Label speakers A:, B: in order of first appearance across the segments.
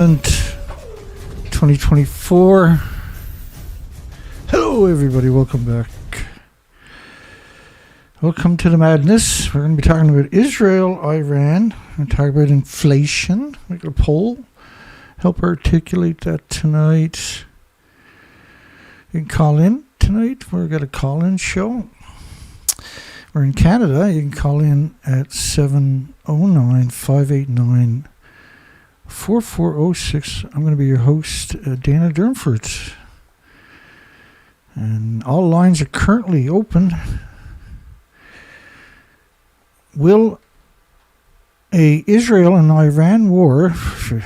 A: 2024. Hello everybody, welcome back. Welcome to the madness. We're going to be talking about Israel, Iran. We're going to talk about inflation. Make a poll. Help articulate that tonight. You can call in tonight. We've got a call-in show. We're in Canada. You can call in at 709-589-4406. I'm going to be your host, Dana Durnford. And all lines are currently open. Will a Israel and Iran war, I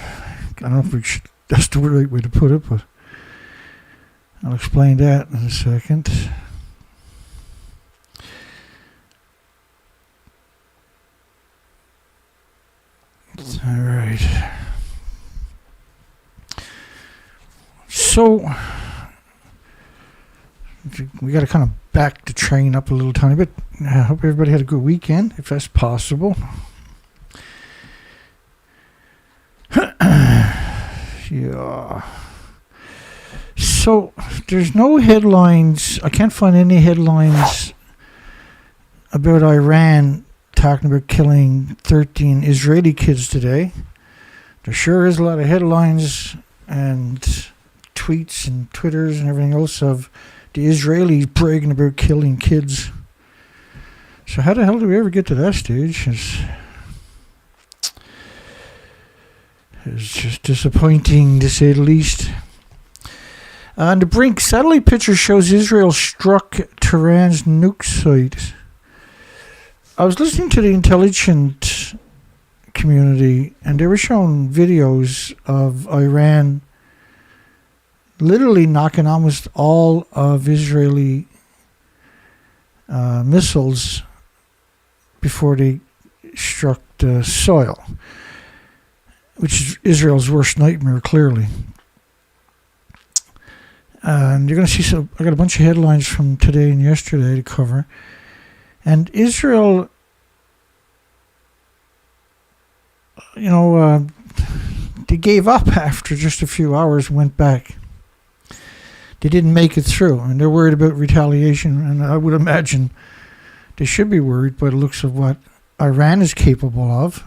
A: don't know if that's the right way to put it, but I'll explain that in a second. All right. So we got to kind of back the train up a little tiny bit. I hope everybody had a good weekend, if that's possible. Yeah. So there's no headlines. I can't find any headlines about Iran talking about killing 13 Israeli kids today. There sure is a lot of headlines and tweets and Twitters and everything else of the Israelis bragging about killing kids. So how the hell do we ever get to that stage? It's just disappointing, to say the least. On the brink, satellite picture shows Israel struck Tehran's nuke site. I was listening to the intelligence community, and they were showing videos of Iran literally knocking almost all of Israeli missiles before they struck the soil, which is Israel's worst nightmare, clearly. And you're going to see, I got a bunch of headlines from today and yesterday to cover. And Israel, they gave up after just a few hours and went back. They didn't make it through, and they're worried about retaliation, and I would imagine they should be worried by the looks of what Iran is capable of.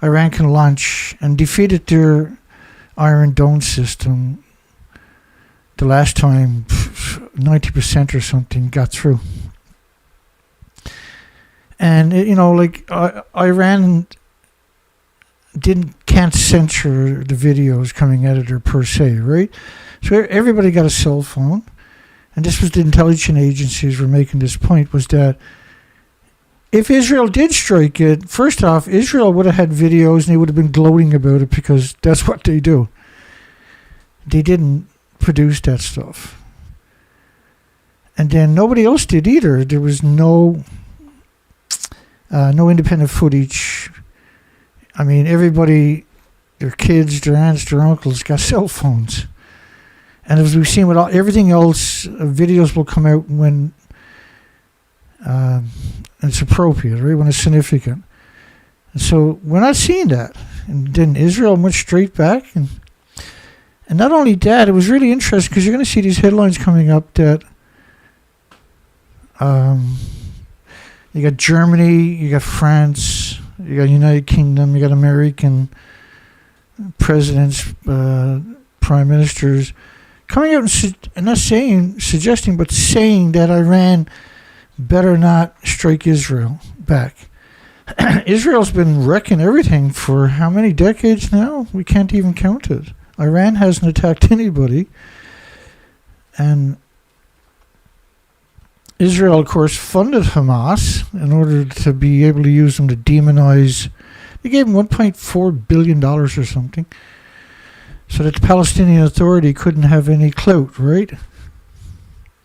A: Iran can launch and defeated their Iron Dome system the last time 90% or something got through. And, Iran can't censor the videos coming out of there per se, right? So everybody got a cell phone, and this was the intelligence agencies were making this point, was that if Israel did strike it, first off, Israel would have had videos and they would have been gloating about it because that's what they do. They didn't produce that stuff. And then nobody else did either. There was no independent footage. I mean, everybody, their kids, their aunts, their uncles got cell phones. And as we've seen with everything else, videos will come out when it's appropriate, right? When it's significant. And so we're not seeing that. And then Israel went straight back. And not only that, it was really interesting because you're going to see these headlines coming up that you got Germany, you got France, you got United Kingdom, you got American presidents, prime ministers, coming out and not suggesting, but saying that Iran better not strike Israel back. Israel's been wrecking everything for how many decades now? We can't even count it. Iran hasn't attacked anybody. And Israel, of course, funded Hamas in order to be able to use them to demonize. They gave them $1.4 billion or something, so that the Palestinian Authority couldn't have any clout, right?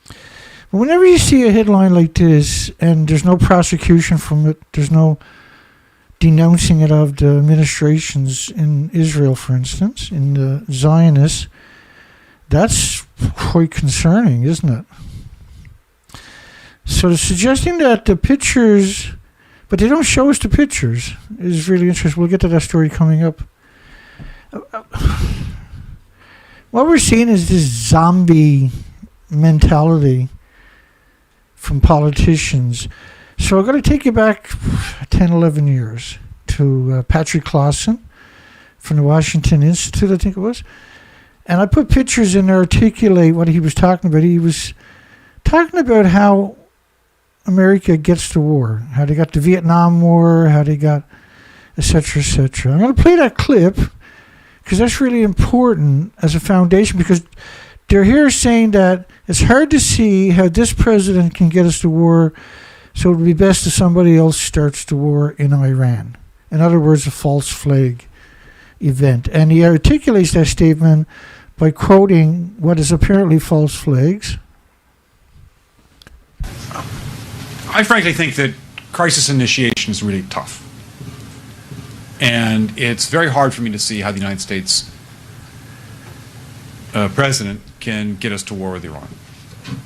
A: But whenever you see a headline like this and there's no prosecution from it, there's no denouncing it of the administrations in Israel, for instance, in the Zionists, that's quite concerning, isn't it? So suggesting that the pictures, but they don't show us the pictures, is really interesting. We'll get to that story coming up. what we're seeing is this zombie mentality from politicians. So I'm going to take you back 10, 11 years to Patrick Clausen from the Washington Institute, I think it was. And I put pictures in there to articulate what he was talking about. He was talking about how America gets to war, how they got the Vietnam War, how they got et cetera, et cetera. I'm going to play that clip because that's really important as a foundation, because they're here saying that it's hard to see how this president can get us to war, so it would be best if somebody else starts the war in Iran. In other words, a false flag event. And he articulates that statement by quoting what is apparently false flags.
B: I frankly think that crisis initiation is really tough. And it's very hard for me to see how the United States president can get us to war with Iran.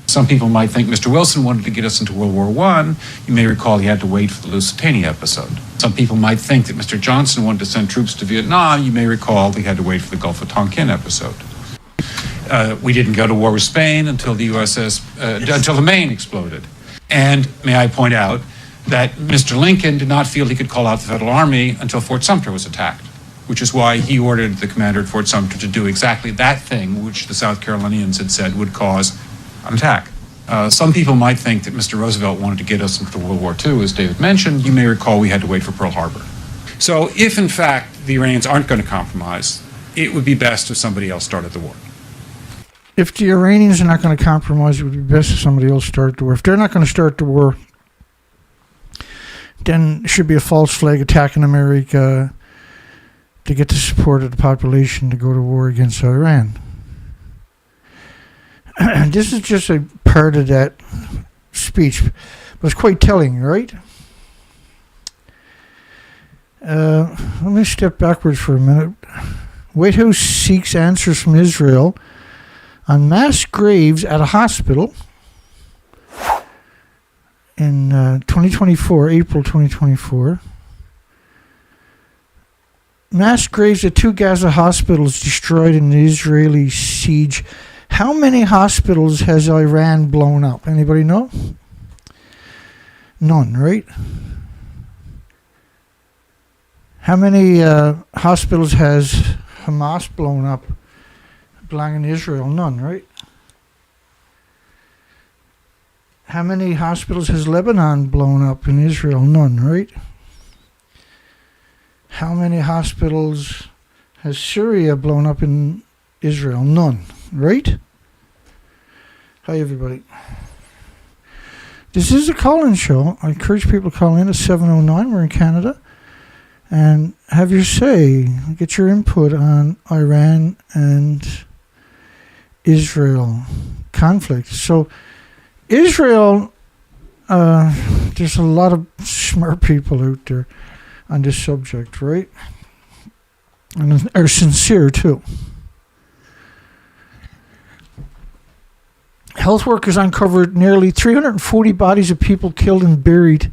B: Some people might think Mr. Wilson wanted to get us into World War I. You may recall he had to wait for the Lusitania episode. Some people might think that Mr. Johnson wanted to send troops to Vietnam. You may recall he had to wait for the Gulf of Tonkin episode. We didn't go to war with Spain until the until the Maine exploded. And may I point out that Mr. Lincoln did not feel he could call out the Federal Army until Fort Sumter was attacked, which is why he ordered the commander at Fort Sumter to do exactly that thing which the South Carolinians had said would cause an attack. Some people might think that Mr. Roosevelt wanted to get us into World War II, as David mentioned. You may recall we had to wait for Pearl Harbor. So if, in fact, the Iranians aren't going to compromise, it would be best if somebody else started the war.
A: If the Iranians are not going to compromise, it would be best if somebody else started the war. If they're not going to start the war, then it should be a false flag attack in America to get the support of the population to go to war against Iran. This is just a part of that speech, but it's quite telling, right? Let me step backwards for a minute. White House seeks answers from Israel on mass graves at a hospital in 2024, April 2024. Mass graves at 2 Gaza hospitals destroyed in the Israeli siege. How many hospitals has Iran blown up? Anybody know? None, right? How many hospitals has Hamas blown up belonging to Israel? None, right? How many hospitals has Lebanon blown up in Israel? None, right? How many hospitals has Syria blown up in Israel? None, right? Hi, everybody. This is a call-in show. I encourage people to call in at 709. We're in Canada. And have your say. Get your input on Iran and Israel conflict. So, Israel, there's a lot of smart people out there on this subject, right? And are sincere, too. Health workers uncovered nearly 340 bodies of people killed and buried.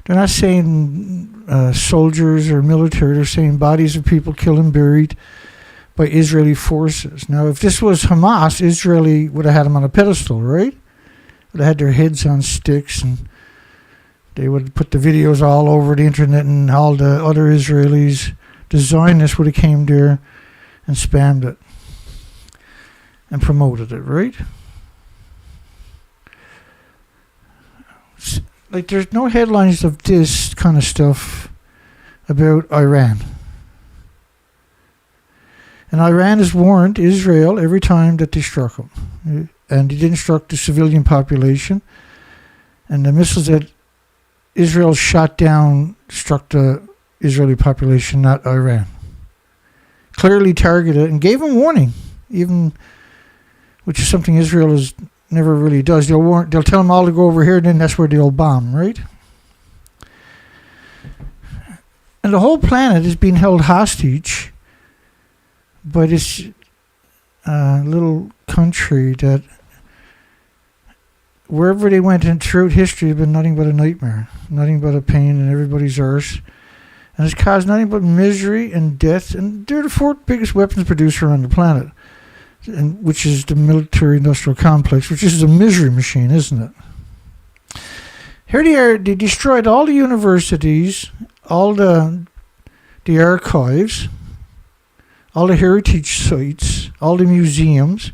A: They're not saying soldiers or military. They're saying bodies of people killed and buried by Israeli forces. Now, if this was Hamas, Israeli would have had them on a pedestal, right? Would have had their heads on sticks, and they would put the videos all over the internet, and all the other Israelis, the Zionists, would have came there and spammed it and promoted it, right? Like, there's no headlines of this kind of stuff about Iran. And Iran has warned Israel every time that they struck them. And they didn't struck the civilian population. And the missiles that Israel shot down struck the Israeli population, not Iran. Clearly targeted and gave them warning, even, which is something Israel has never really does. They'll tell them all to go over here, and then that's where they'll bomb, right? And the whole planet is being held hostage by this little country that, wherever they went in throughout history, has been nothing but a nightmare, nothing but a pain in everybody's arse. and has caused nothing but misery and death. And they're the fourth biggest weapons producer on the planet, and which is the military-industrial complex, which is a misery machine, isn't it? Here they are. They destroyed all the universities, all the archives, all the heritage sites, all the museums,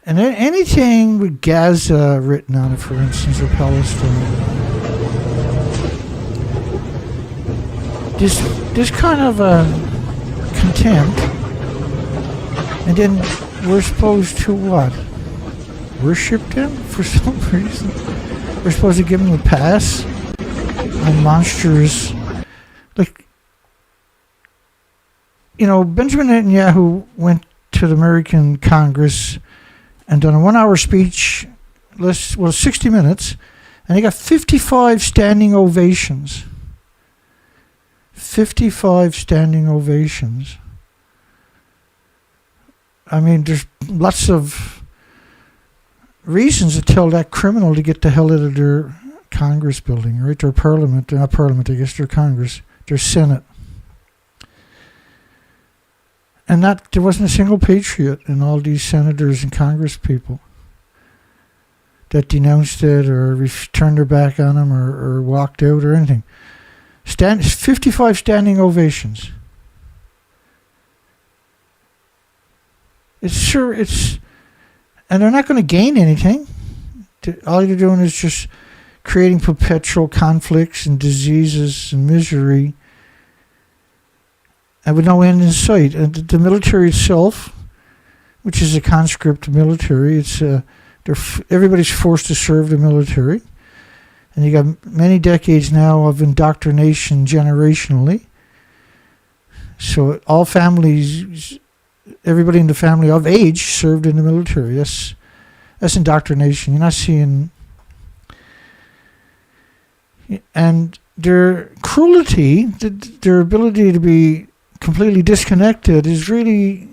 A: and anything with Gaza written on it, for instance, or Palestine. This kind of contempt, and then we're supposed to what? Worship them for some reason? We're supposed to give them a pass on monstrous, like, Benjamin Netanyahu went to the American Congress and done a 1-hour speech, 60 minutes, and he got 55 standing ovations. 55 standing ovations. I mean, there's lots of reasons to tell that criminal to get the hell out of their Congress building, right? Their parliament, not parliament, I guess their Congress, their Senate. And there wasn't a single patriot in all these senators and Congress people that denounced it or turned their back on him or walked out or anything. 55 standing ovations. And they're not going to gain anything. All you're doing is just creating perpetual conflicts and diseases and misery, and with no end in sight. And the military itself, which is a conscript military, everybody's forced to serve the military. And you got many decades now of indoctrination generationally. So all families, everybody in the family of age served in the military. That's indoctrination. You're not seeing... And their cruelty, their ability to be completely disconnected is really...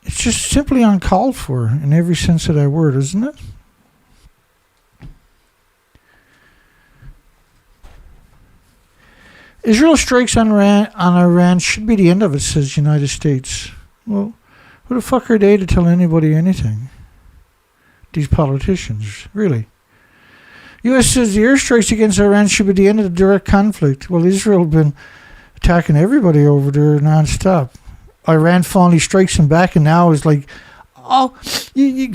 A: It's just simply uncalled for in every sense of that word, isn't it? Israel strikes on Iran should be the end of it, says the United States. Well, who the fuck are they to tell anybody anything? These politicians, really. U.S. says the airstrikes against Iran should be the end of the direct conflict. Well, Israel has been attacking everybody over there nonstop. Iran finally strikes them back, and now is like, oh, you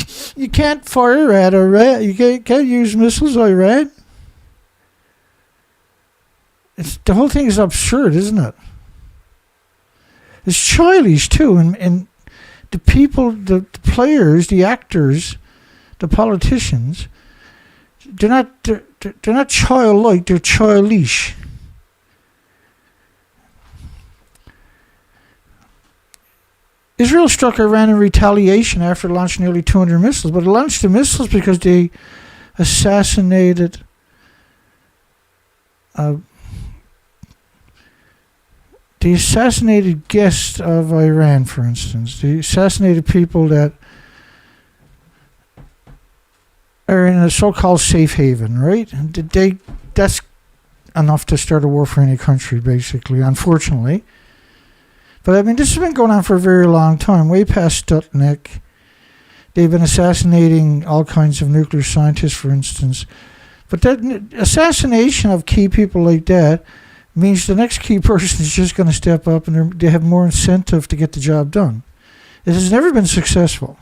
A: can't fire at Iran. You can't use missiles, Iran. The whole thing is absurd, isn't it? It's childish too, and the people, the players, the actors, the politicians, they're not childlike. They're childish. Israel struck Iran in retaliation after launching nearly 200 missiles, but it launched the missiles because they assassinated. The assassinated guests of Iran, for instance. The assassinated people that are in a so-called safe haven, right? And that's enough to start a war for any country, basically, unfortunately. But, I mean, this has been going on for a very long time, way past Stuxnet. They've been assassinating all kinds of nuclear scientists, for instance. But that assassination of key people like that means the next key person is just going to step up, and they have more incentive to get the job done. It has never been successful.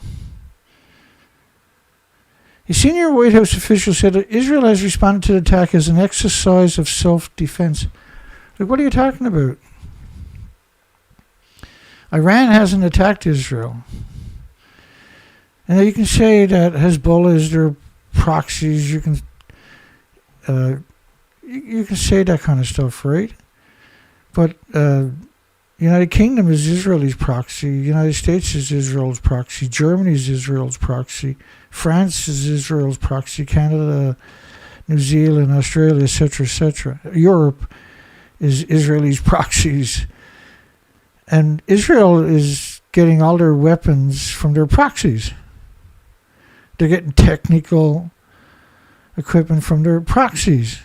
A: A senior White House official said that Israel has responded to the attack as an exercise of self-defense. Like, what are you talking about? Iran hasn't attacked Israel. And you can say that Hezbollah is their proxies. You can say that kind of stuff, right? But United Kingdom is Israel's proxy. United States is Israel's proxy. Germany is Israel's proxy. France is Israel's proxy. Canada, New Zealand, Australia, etc., etc. Europe is Israel's proxies. And Israel is getting all their weapons from their proxies. They're getting technical equipment from their proxies.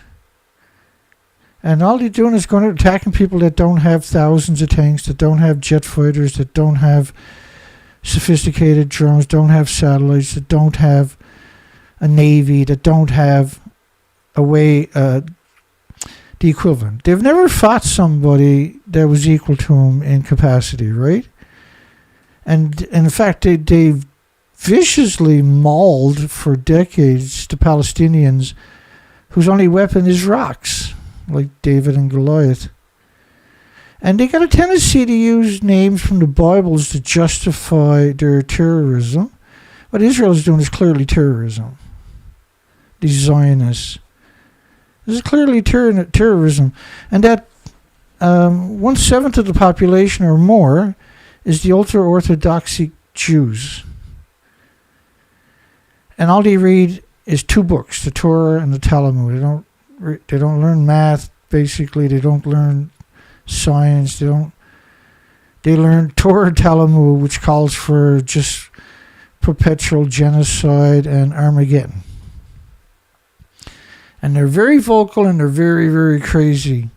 A: And all they're doing is going out attacking people that don't have thousands of tanks, that don't have jet fighters, that don't have sophisticated drones, don't have satellites, that don't have a navy, that don't have a way, the equivalent. They've never fought somebody that was equal to them in capacity, right? And in fact, they've viciously mauled for decades the Palestinians whose only weapon is rocks, like David and Goliath. And they got a tendency to use names from the Bibles to justify their terrorism. What Israel is doing is clearly terrorism. These Zionists. This is clearly terrorism. And that 1/7 of the population or more is the ultra-Orthodox Jews. And all they read is two books, the Torah and the Talmud. They don't learn math, basically. They don't learn science. They learn Torah and Talmud, which calls for just perpetual genocide and Armageddon. And they're very vocal and they're very, very crazy.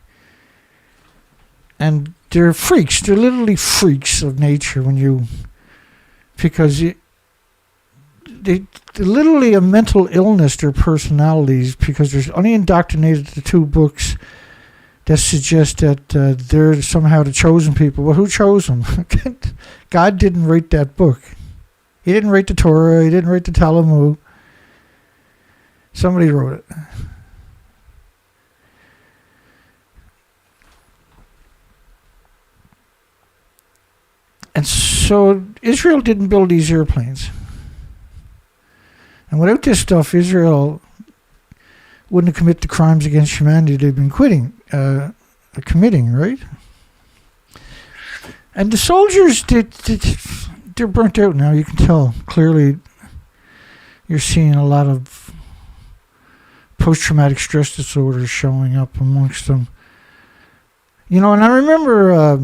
A: And they're freaks. They're literally freaks of nature because they're literally a mental illness, their personalities, because they're only indoctrinated to two books that suggest that they're somehow the chosen people. Well, who chose them? God didn't write that book. He didn't write the Torah. He didn't write the Talmud. Somebody wrote it. And so Israel didn't build these airplanes. And without this stuff, Israel wouldn't commit the crimes against humanity they've been committing, right? And the soldiers, they're burnt out now. You can tell clearly. You're seeing a lot of post-traumatic stress disorders showing up amongst them. And I remember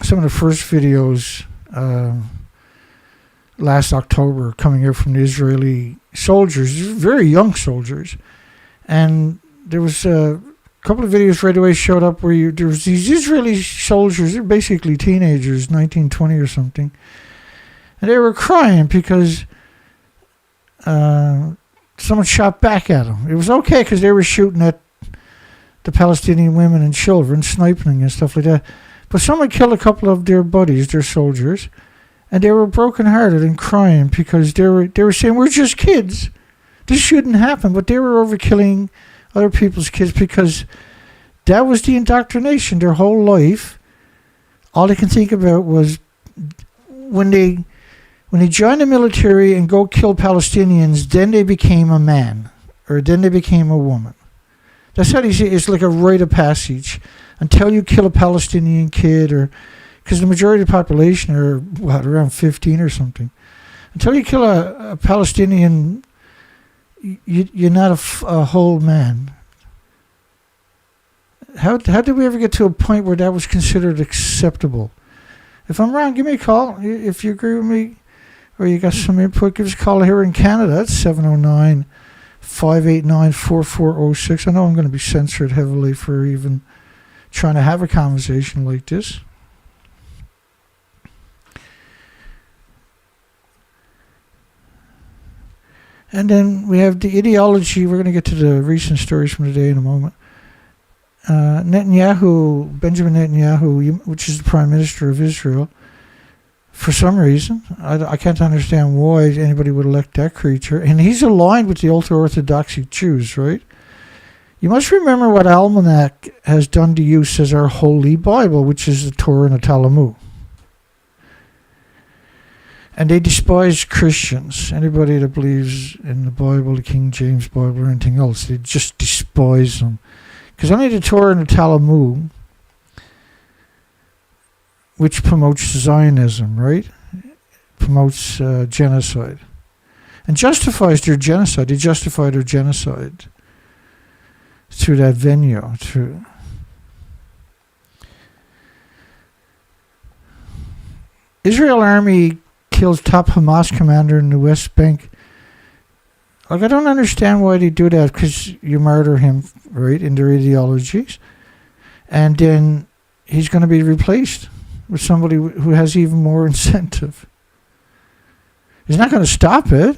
A: some of the first videos last October coming out from the Israeli soldiers, very young soldiers. And there was a couple of videos right away showed up where there was these Israeli soldiers, they're basically teenagers, 19, 20 or something. And they were crying because someone shot back at them. It was okay because they were shooting at the Palestinian women and children, sniping and stuff like that. But someone killed a couple of their buddies, their soldiers, and they were brokenhearted and crying because they were saying, we're just kids. This shouldn't happen. But they were overkilling other people's kids because that was the indoctrination. Their whole life, all they can think about was when they joined the military and go kill Palestinians, then they became a man, or then they became a woman. That's how they say it's like a rite of passage. Until you kill a Palestinian kid, or because the majority of the population are around 15 or something. Until you kill a Palestinian, you're not a whole man. How did we ever get to a point where that was considered acceptable? If I'm wrong, give me a call. If you agree with me, or you got some input, give us a call here in Canada. That's 709-589-4406. I know I'm going to be censored heavily for even trying to have a conversation like this. And then we have the ideology. We're going to get to the recent stories from today in a moment. Benjamin Netanyahu, which is the Prime Minister of Israel, for some reason, I can't understand why anybody would elect that creature. And he's aligned with the ultra-Orthodox Jews, right? You must remember what Almanac has done to use as our Holy Bible, which is the Torah and the Talmud. And they despise Christians. Anybody that believes in the Bible, the King James Bible, or anything else, they just despise them. Because only the Torah and the Talmud, which promotes Zionism, right? Promotes genocide. And justifies their genocide. They justify their genocide through that venue. Israel army kills top Hamas commander in the West Bank. Like, I don't understand why they do that, because you murder him, right, in their ideologies. And then he's going to be replaced with somebody who has even more incentive. He's not going to stop it.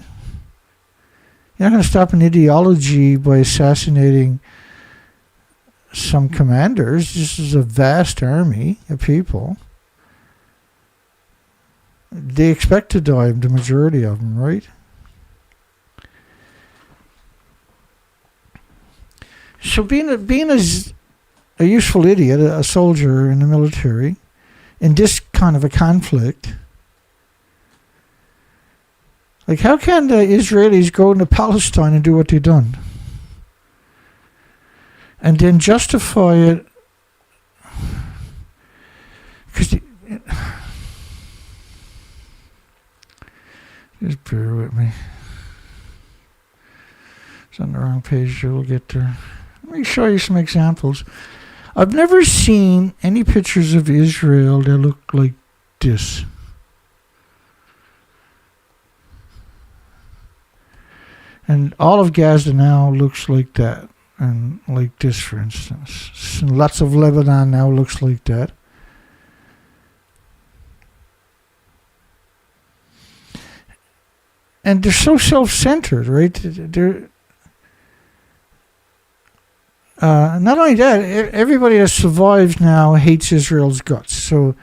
A: You're not going to stop an ideology by assassinating some commanders. This is a vast army of people. They expect to die, the majority of them, right? So being a useful idiot, a soldier in the military, in this kind of a conflict, like how can the Israelis go into Palestine and do what they've done? And then justify it, because just bear with me. It's on the wrong page, we'll get there. Let me show you some examples. I've never seen any pictures of Israel that look like this. And all of Gaza now looks like that. And like this, for instance. And lots of Lebanon now looks like that. And they're so self-centered, right? They're not only that, everybody that survives now hates Israel's guts. So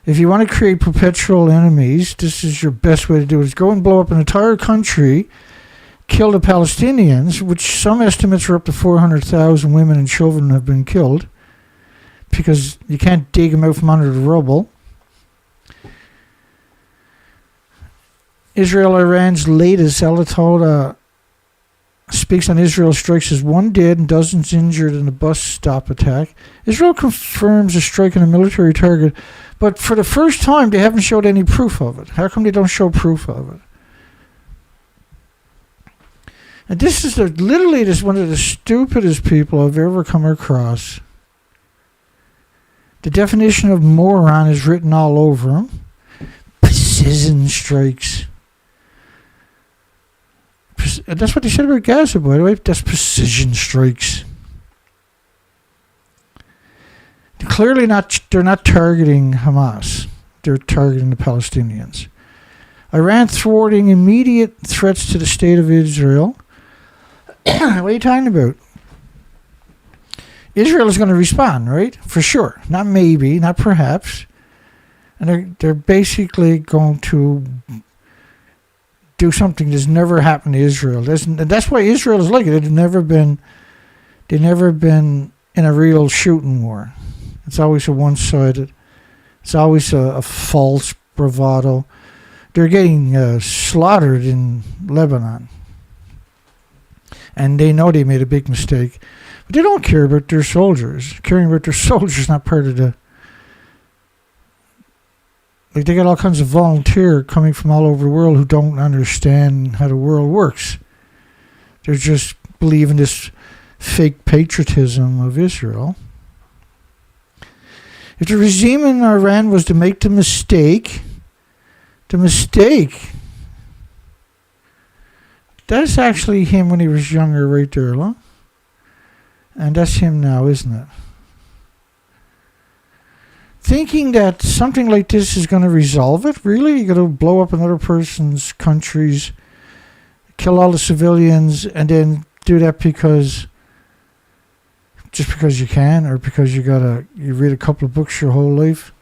A: if you want to create perpetual enemies, this is your best way to do it. Is go and blow up an entire country, kill the Palestinians, which some estimates are up to 400,000 women and children have been killed because you can't dig them out from under the rubble. Israel-Iran's latest, Al speaks on Israel strikes as 1 dead and dozens injured in a bus stop attack. Israel confirms a strike on a military target, but for the first time they haven't showed any proof of it. How come they don't show proof of it? And this is literally one of the stupidest people I've ever come across. The definition of moron is written all over him. Precision strikes. That's what they said about Gaza, by the way. That's precision strikes. They're not targeting Hamas. They're targeting the Palestinians. Iran thwarting immediate threats to the state of Israel. What are you talking about? Israel is going to respond, right? For sure. Not maybe, not perhaps. And they're basically going to do something that's never happened to Israel. That's why Israel is like it. They've never been in a real shooting war. It's always a one-sided. It's always a false bravado. They're getting slaughtered in Lebanon. And they know they made a big mistake. But they don't care about their soldiers. Caring about their soldiers is not part of the... Like, they got all kinds of volunteers coming from all over the world who don't understand how the world works. They're just believing this fake patriotism of Israel. If the regime in Iran was to make the mistake, that's actually him when he was younger right there, huh? And that's him now, isn't it? Thinking that something like this is going to resolve it, really? You're going to blow up another person's countries, kill all the civilians, and then do that just because you can, or because you read a couple of books your whole life?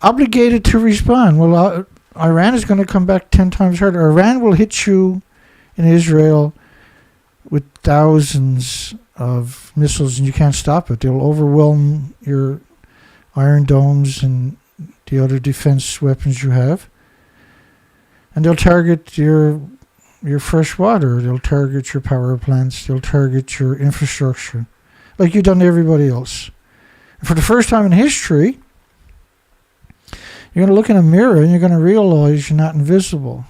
A: Obligated to respond. Well, Iran is going to come back 10 times harder. Iran will hit you in Israel with thousands of missiles, and you can't stop it. They'll overwhelm your Iron Domes and the other defense weapons you have. And they'll target your fresh water. They'll target your power plants. They'll target your infrastructure, like you've done to everybody else. And for the first time in history, you're going to look in a mirror and you're going to realize you're not invisible.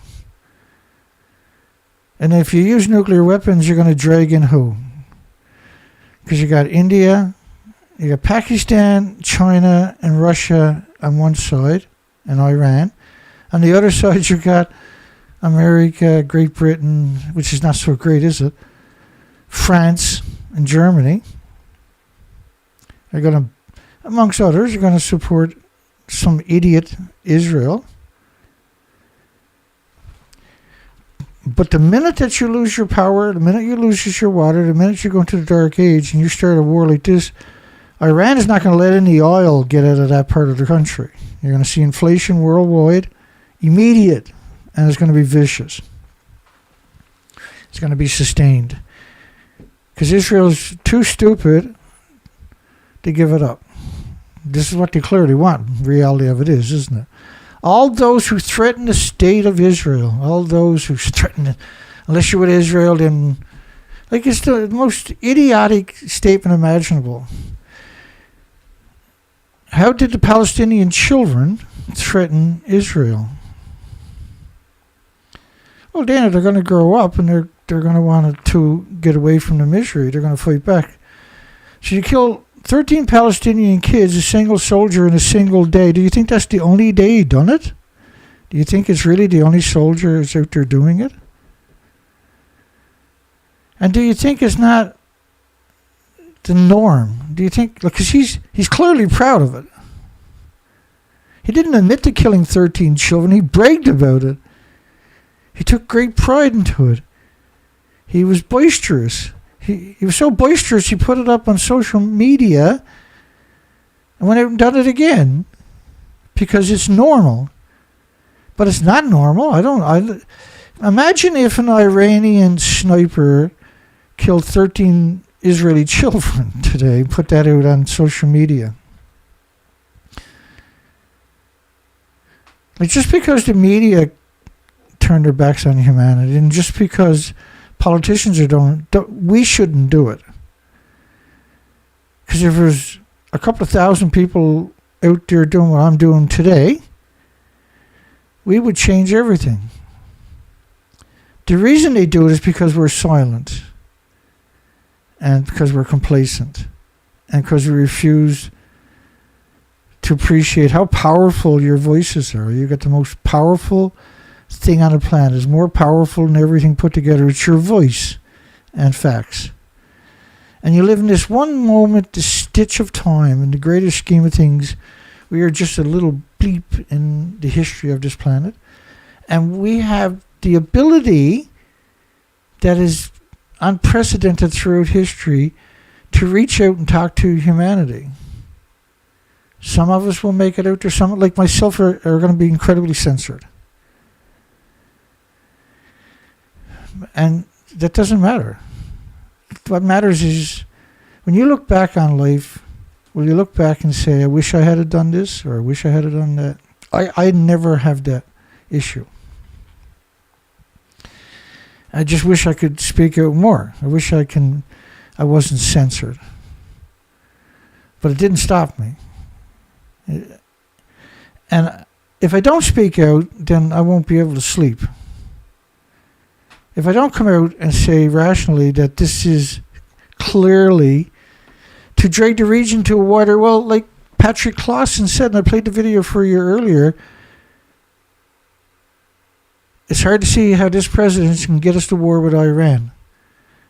A: And if you use nuclear weapons, you're going to drag in who? Because you got India, you got Pakistan, China, and Russia on one side, and Iran. On the other side, you got America, Great Britain, which is not so great, is it? France, and Germany. They're going to, amongst others, are going to support some idiot Israel. But the minute that you lose your power, the minute you lose your water, the minute you go into the dark age and you start a war like this, Iran is not going to let any oil get out of that part of the country. You're going to see inflation worldwide, immediate, and it's going to be vicious. It's going to be sustained. Because Israel's too stupid to give it up. This is what they clearly want. The reality of it is, isn't it? All those who threaten the state of Israel, all those who threaten it, unless you're with Israel, then, like, it's the most idiotic statement imaginable. How did the Palestinian children threaten Israel? Well, Dana, they're going to grow up and they're going to want to get away from the misery. They're going to fight back. So you kill 13 Palestinian kids, a single soldier in a single day. Do you think that's the only day he done it? Do you think it's really the only soldier that's out there doing it? And do you think it's not the norm? Do you think, because he's clearly proud of it. He didn't admit to killing 13 children. He bragged about it. He took great pride into it. He was boisterous. He was so boisterous, he put it up on social media and went out and done it again because it's normal. But it's not normal. Imagine if an Iranian sniper killed 13 Israeli children today, put that out on social media. Like, just because the media turned their backs on humanity and just because politicians are doing it, we shouldn't do it. Because if there's a couple of thousand people out there doing what I'm doing today, we would change everything. The reason they do it is because we're silent and because we're complacent and because we refuse to appreciate how powerful your voices are. You got the most powerful thing on the planet. It's more powerful than everything put together. It's your voice and facts. And you live in this one moment, this stitch of time, in the greater scheme of things. We are just a little bleep in the history of this planet. And we have the ability that is unprecedented throughout history to reach out and talk to humanity. Some of us will make it out there. Some, like myself, are going to be incredibly censored. And that doesn't matter. What matters is when you look back on life, will you look back and say, I wish I had done this or I wish I had done that? I never have that issue. I just wish I could speak out more. I wish I wasn't censored. But it didn't stop me. And if I don't speak out, then I won't be able to sleep. If I don't come out and say rationally that this is clearly to drag the region to a wider, well, like Patrick Clausen said, and I played the video for you earlier, it's hard to see how this president can get us to war with Iran.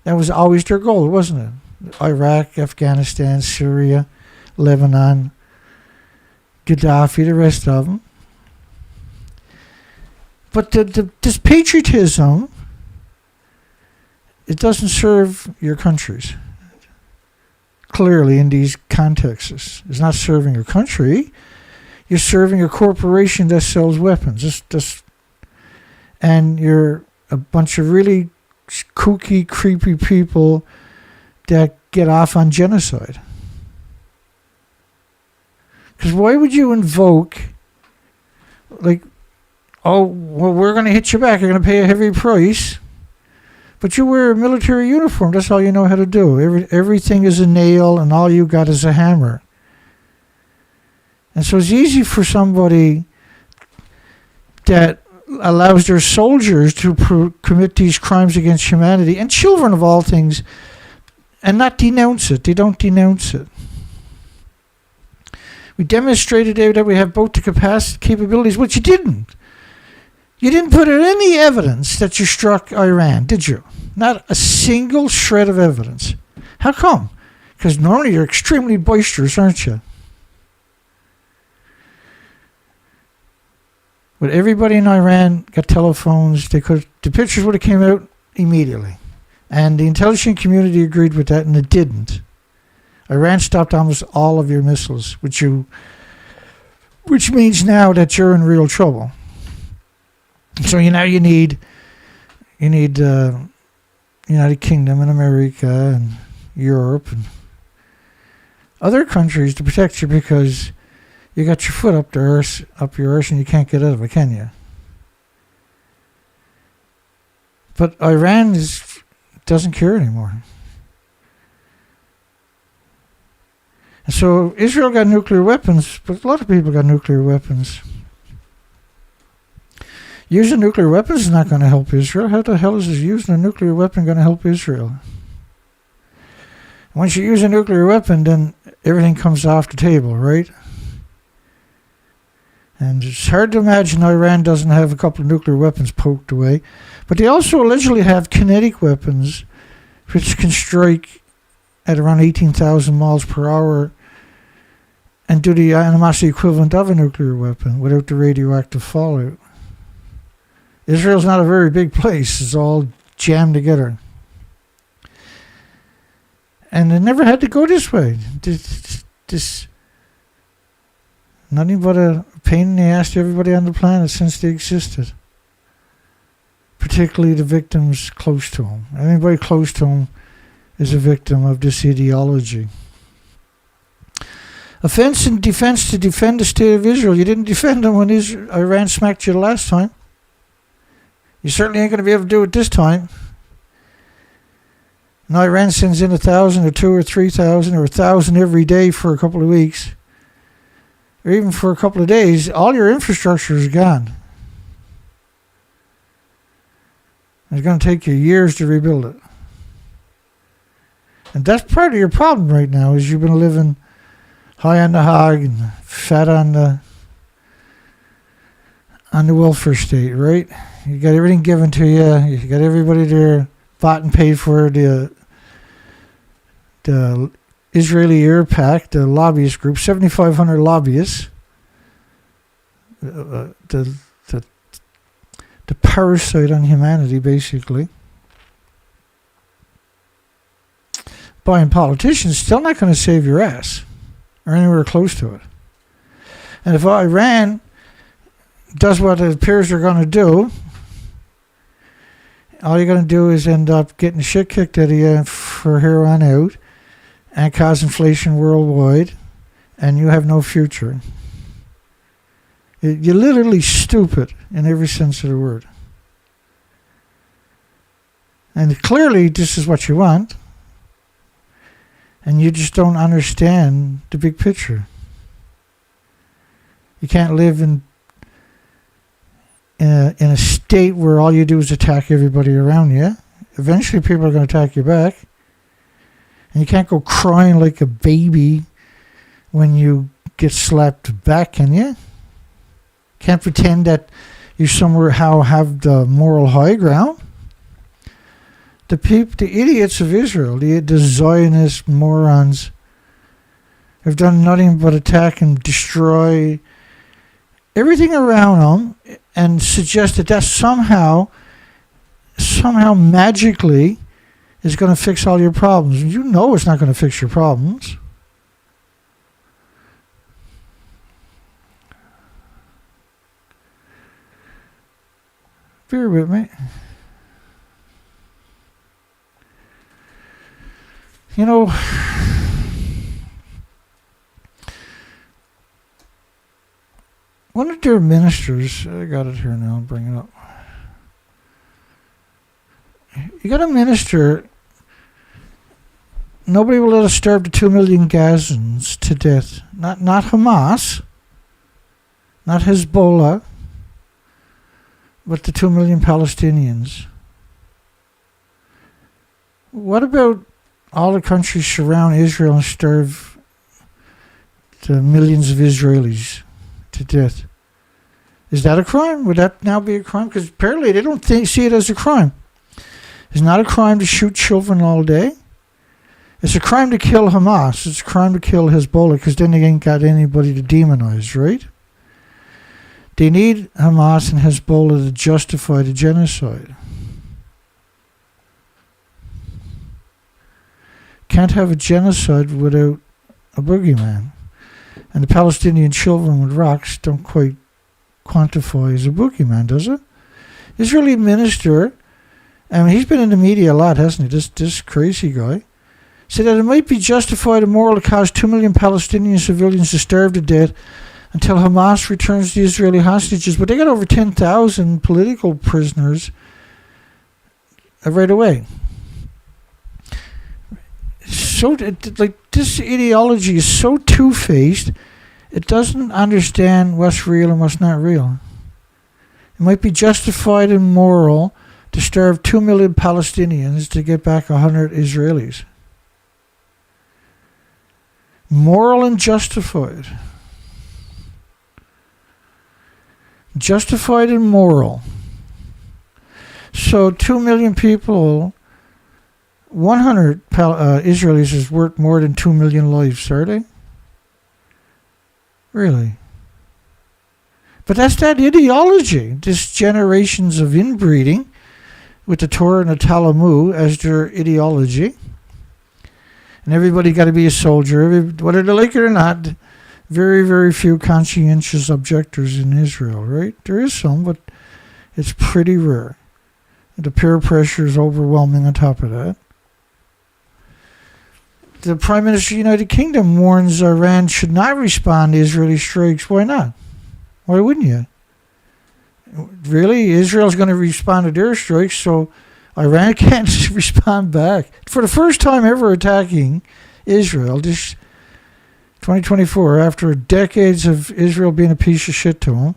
A: That was always their goal, wasn't it? Iraq, Afghanistan, Syria, Lebanon, Gaddafi, the rest of them. But this patriotism, it doesn't serve your countries. Clearly, in these contexts, it's not serving your country. You're serving a corporation that sells weapons. And you're a bunch of really kooky, creepy people that get off on genocide. Because why would you invoke, like, oh, well, we're going to hit you back. You're going to pay a heavy price. But you wear a military uniform. That's all you know how to do. Everything is a nail, and all you got is a hammer. And so it's easy for somebody that allows their soldiers to commit these crimes against humanity, and children of all things, and not denounce it. They don't denounce it. We demonstrated that we have both the capabilities, but you didn't. You didn't put in any evidence that you struck Iran, did you? Not a single shred of evidence. How come? Because normally you're extremely boisterous, aren't you? But everybody in Iran got telephones. The pictures would have came out immediately. And the intelligence community agreed with that, and it didn't. Iran stopped almost all of your missiles, which means now that you're in real trouble. So you need United Kingdom and America and Europe and other countries to protect you, because you got your foot up your arse and you can't get out of it, can you? But Iran doesn't care anymore. And so Israel got nuclear weapons, but a lot of people got nuclear weapons. Using nuclear weapons is not going to help Israel. How the hell is using a nuclear weapon going to help Israel? Once you use a nuclear weapon, then everything comes off the table, right? And it's hard to imagine Iran doesn't have a couple of nuclear weapons poked away. But they also allegedly have kinetic weapons, which can strike at around 18,000 miles per hour and do the animosity equivalent of a nuclear weapon without the radioactive fallout. Israel's not a very big place. It's all jammed together. And it never had to go this way. This nothing but a pain in the ass to everybody on the planet since they existed. Particularly the victims close to them. Anybody close to them is a victim of this ideology. Offense and defense to defend the state of Israel. You didn't defend them when Iran smacked you the last time. You certainly ain't going to be able to do it this time. Now Iran sends in 1,000 or 2,000 or 3,000 or 1,000 every day for a couple of weeks, or even for a couple of days. All your infrastructure is gone. It's going to take you years to rebuild it. And that's part of your problem right now, is you've been living high on the hog and fat on the welfare state, right? You got everything given to you. You got everybody there bought and paid for. The Israeli Air Pact, the lobbyist group, 7,500 lobbyists. The parasite on humanity, basically. Buying politicians still not going to save your ass, or anywhere close to it. And if Iran does what it appears they're going to do, all you're going to do is end up getting shit kicked out of you for here on out and cause inflation worldwide, and you have no future. You're literally stupid in every sense of the word. And clearly this is what you want, and you just don't understand the big picture. You can't live in a state where all you do is attack everybody around you. Eventually people are going to attack you back. And you can't go crying like a baby when you get slapped back, can you? Can't pretend that you somehow have the moral high ground. The idiots of Israel, the Zionist morons, have done nothing but attack and destroy everything around them, and suggest that somehow magically is going to fix all your problems. You know it's not going to fix your problems. Bear with me. You know, one of their ministers, I got it here now, I'll bring it up. You got a minister, nobody will let us starve the 2 million Gazans to death. Not Hamas, not Hezbollah, but the 2 million Palestinians. What about all the countries surround Israel and starve the millions of Israelis to death? Is that a crime? Would that now be a crime? Because apparently they don't see it as a crime. It's not a crime to shoot children all day. It's a crime to kill Hamas. It's a crime to kill Hezbollah because then they ain't got anybody to demonize, right? They need Hamas and Hezbollah to justify the genocide. Can't have a genocide without a boogeyman. And the Palestinian children with rocks don't quite quantify as a boogeyman, does it? Israeli minister, I mean, he's been in the media a lot, hasn't he? This crazy guy. Said that it might be justified and moral to cause 2 million Palestinian civilians to starve to death until Hamas returns the Israeli hostages. But they got over 10,000 political prisoners right away. So, this ideology is so two-faced, it doesn't understand what's real and what's not real. It might be justified and moral to starve 2 million Palestinians to get back 100 Israelis. Moral and justified. Justified and moral. So 2 million people, 100 Israelis is worth more than 2 million lives, are they? Really? But that's that ideology. This generations of inbreeding with the Torah and the Talmud as their ideology. And everybody got to be a soldier, whether they like it or not. Very, very few conscientious objectors in Israel, right? There is some, but it's pretty rare. The peer pressure is overwhelming on top of that. The Prime Minister of the United Kingdom warns Iran should not respond to Israeli strikes. Why not? Why wouldn't you? Really? Israel's going to respond to their strikes, so Iran can't respond back. For the first time ever attacking Israel, this 2024, after decades of Israel being a piece of shit to them,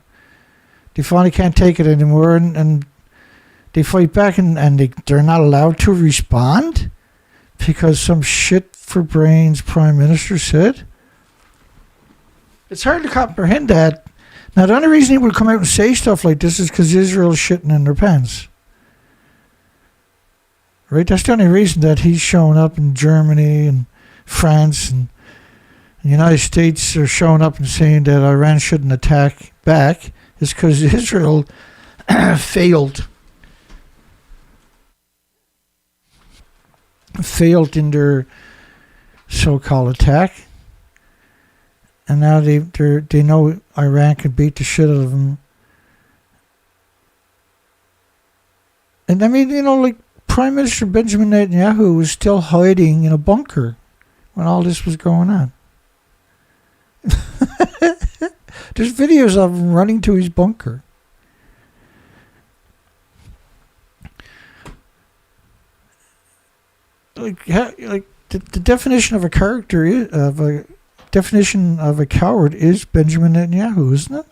A: they finally can't take it anymore, and they fight back, and they're not allowed to respond because some shit for brains Prime Minister said. It's hard to comprehend that. Now, the only reason he would come out and say stuff like this is because Israel's shitting in their pants. Right? That's the only reason that he's showing up in Germany and France and the United States are showing up and saying that Iran shouldn't attack back is because Israel failed in their so-called attack. And now they know Iran could beat the shit out of them. And I mean, like Prime Minister Benjamin Netanyahu was still hiding in a bunker when all this was going on. There's videos of him running to his bunker. Like the definition of a character definition of a coward is Benjamin Netanyahu, isn't it?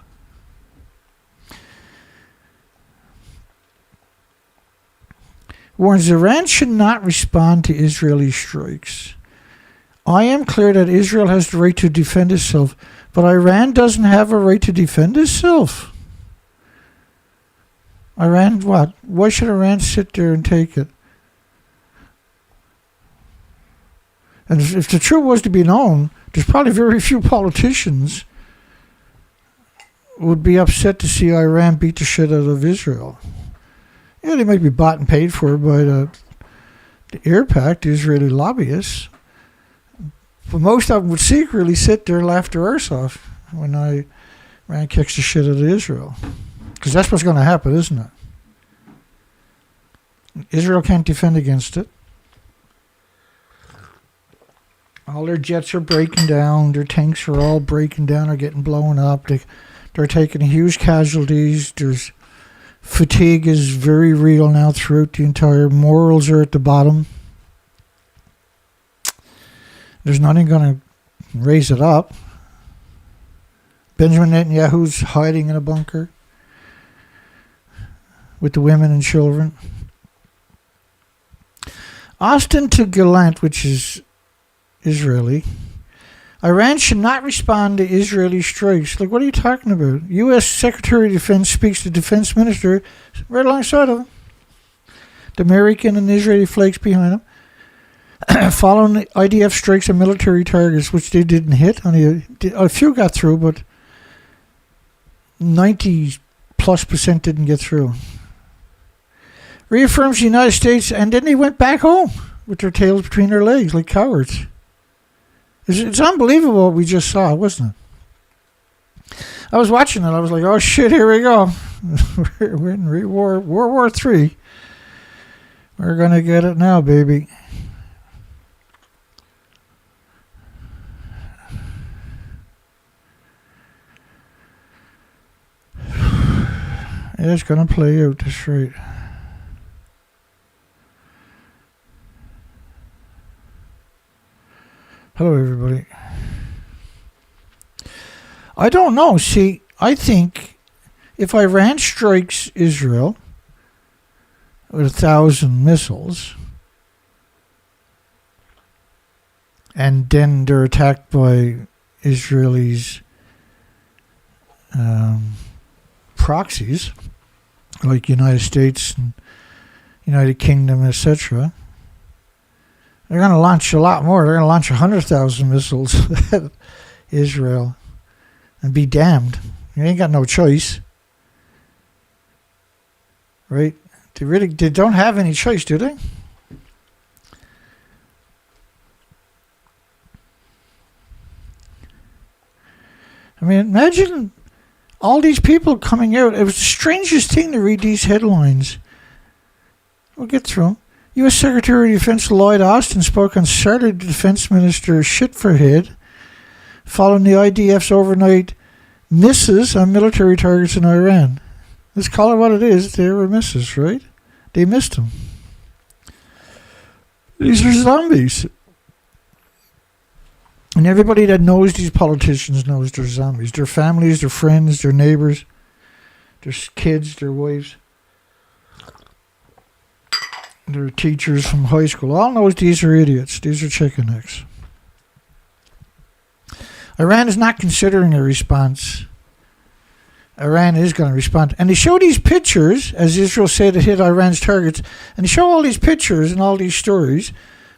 A: Warns Iran should not respond to Israeli strikes. I am clear that Israel has the right to defend itself, but Iran doesn't have a right to defend itself. Iran, what? Why should Iran sit there and take it? And if the truth was to be known, there's probably very few politicians would be upset to see Iran beat the shit out of Israel. Yeah, they might be bought and paid for by the air pack, the Israeli lobbyists. But most of them would secretly sit there and laugh their arse off when Iran kicks the shit out of Israel. Because that's what's going to happen, isn't it? Israel can't defend against it. All their jets are breaking down. Their tanks are all breaking down or getting blown up. They're taking huge casualties. There's fatigue is very real now throughout the entire. Morals are at the bottom. There's nothing going to raise it up. Benjamin Netanyahu's hiding in a bunker with the women and children. Austin to Gallant, which is Israeli. Iran should not respond to Israeli strikes. Like, what are you talking about? U.S. Secretary of Defense speaks to Defense Minister right alongside of him. The American and Israeli flags behind him. Following the IDF strikes on military targets, which they didn't hit. Only a few got through, but 90+% didn't get through. Reaffirms the United States, and then they went back home with their tails between their legs like cowards. It's unbelievable what we just saw, wasn't it? I was watching it. I was like, oh shit, here we go. We're in World War III. We're going to get it now, baby. It's going to play out, that's right. Hello, everybody. I don't know. See, I think if Iran strikes Israel with 1,000 missiles, and then they're attacked by Israelis' proxies, like United States and United Kingdom, etc., they're going to launch a lot more. They're going to launch 100,000 missiles at Israel and be damned. You ain't got no choice. Right? They don't have any choice, do they? I mean, imagine all these people coming out. It was the strangest thing to read these headlines. We'll get through them. U.S. Secretary of Defense Lloyd Austin spoke on Saturday to Defense Minister Shitferhead following the IDF's overnight misses on military targets in Iran. Let's call it what it is. They were misses, right? They missed them. These are zombies. And everybody that knows these politicians knows they're zombies. Their families, their friends, their neighbors, their kids, their wives, their teachers from high school. All knows these are idiots. These are chicken necks. Iran is not considering a response. Iran is going to respond. And they show these pictures, as Israel said it hit Iran's targets, and they show all these pictures and all these stories,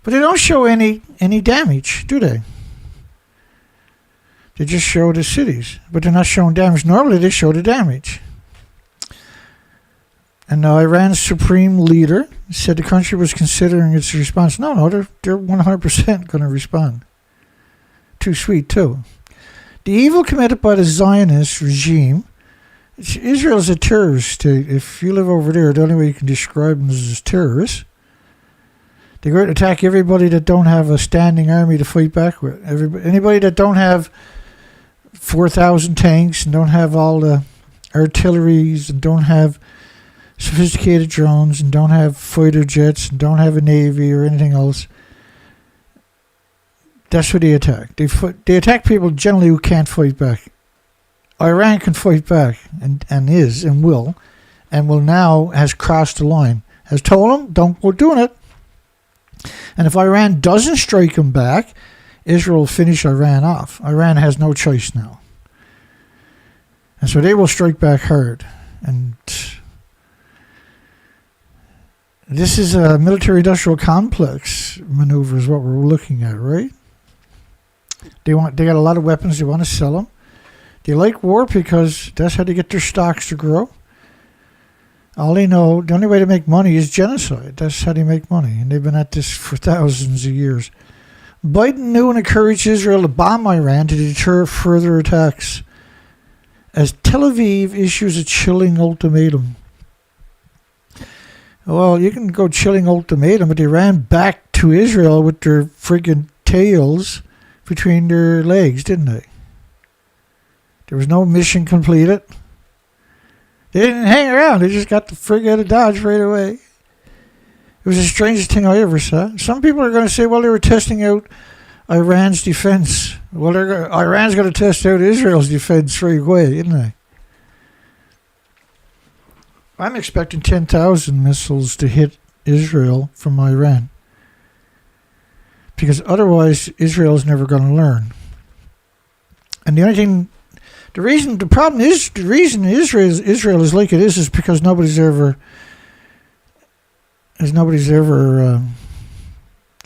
A: but they don't show any damage, do they? They just show the cities, but they're not showing damage. Normally they show the damage. And now Iran's supreme leader said the country was considering its response. No, they're 100% going to respond. Too sweet, too. The evil committed by the Zionist regime. Israel's a terrorist state. If you live over there, the only way you can describe them is as terrorists. They go out and attack everybody that don't have a standing army to fight back with. Anybody that don't have 4,000 tanks and don't have all the artilleries and don't have sophisticated drones and don't have fighter jets and don't have a navy or anything else. That's what they attack. They attack people generally who can't fight back. Iran can fight back and is and will now has crossed the line. Has told them, don't go doing it. And if Iran doesn't strike them back, Israel will finish Iran off. Iran has no choice now. And so they will strike back hard. And this is a military-industrial complex maneuver is what we're looking at, right? They got a lot of weapons. They want to sell them. They like war because that's how they get their stocks to grow. All they know, the only way to make money is genocide. That's how they make money. And they've been at this for thousands of years. Biden knew and encouraged Israel to bomb Iran to deter further attacks as Tel Aviv issues a chilling ultimatum. Well, you can go chilling ultimatum, but they ran back to Israel with their friggin' tails between their legs, didn't they? There was no mission completed. They didn't hang around. They just got the frig out of Dodge right away. It was the strangest thing I ever saw. Some people are going to say, well, they were testing out Iran's defense. Well, Iran's going to test out Israel's defense right away, isn't they? I'm expecting 10,000 missiles to hit Israel from Iran. Because otherwise, Israel's never going to learn. And the reason Israel is like it is because nobody's ever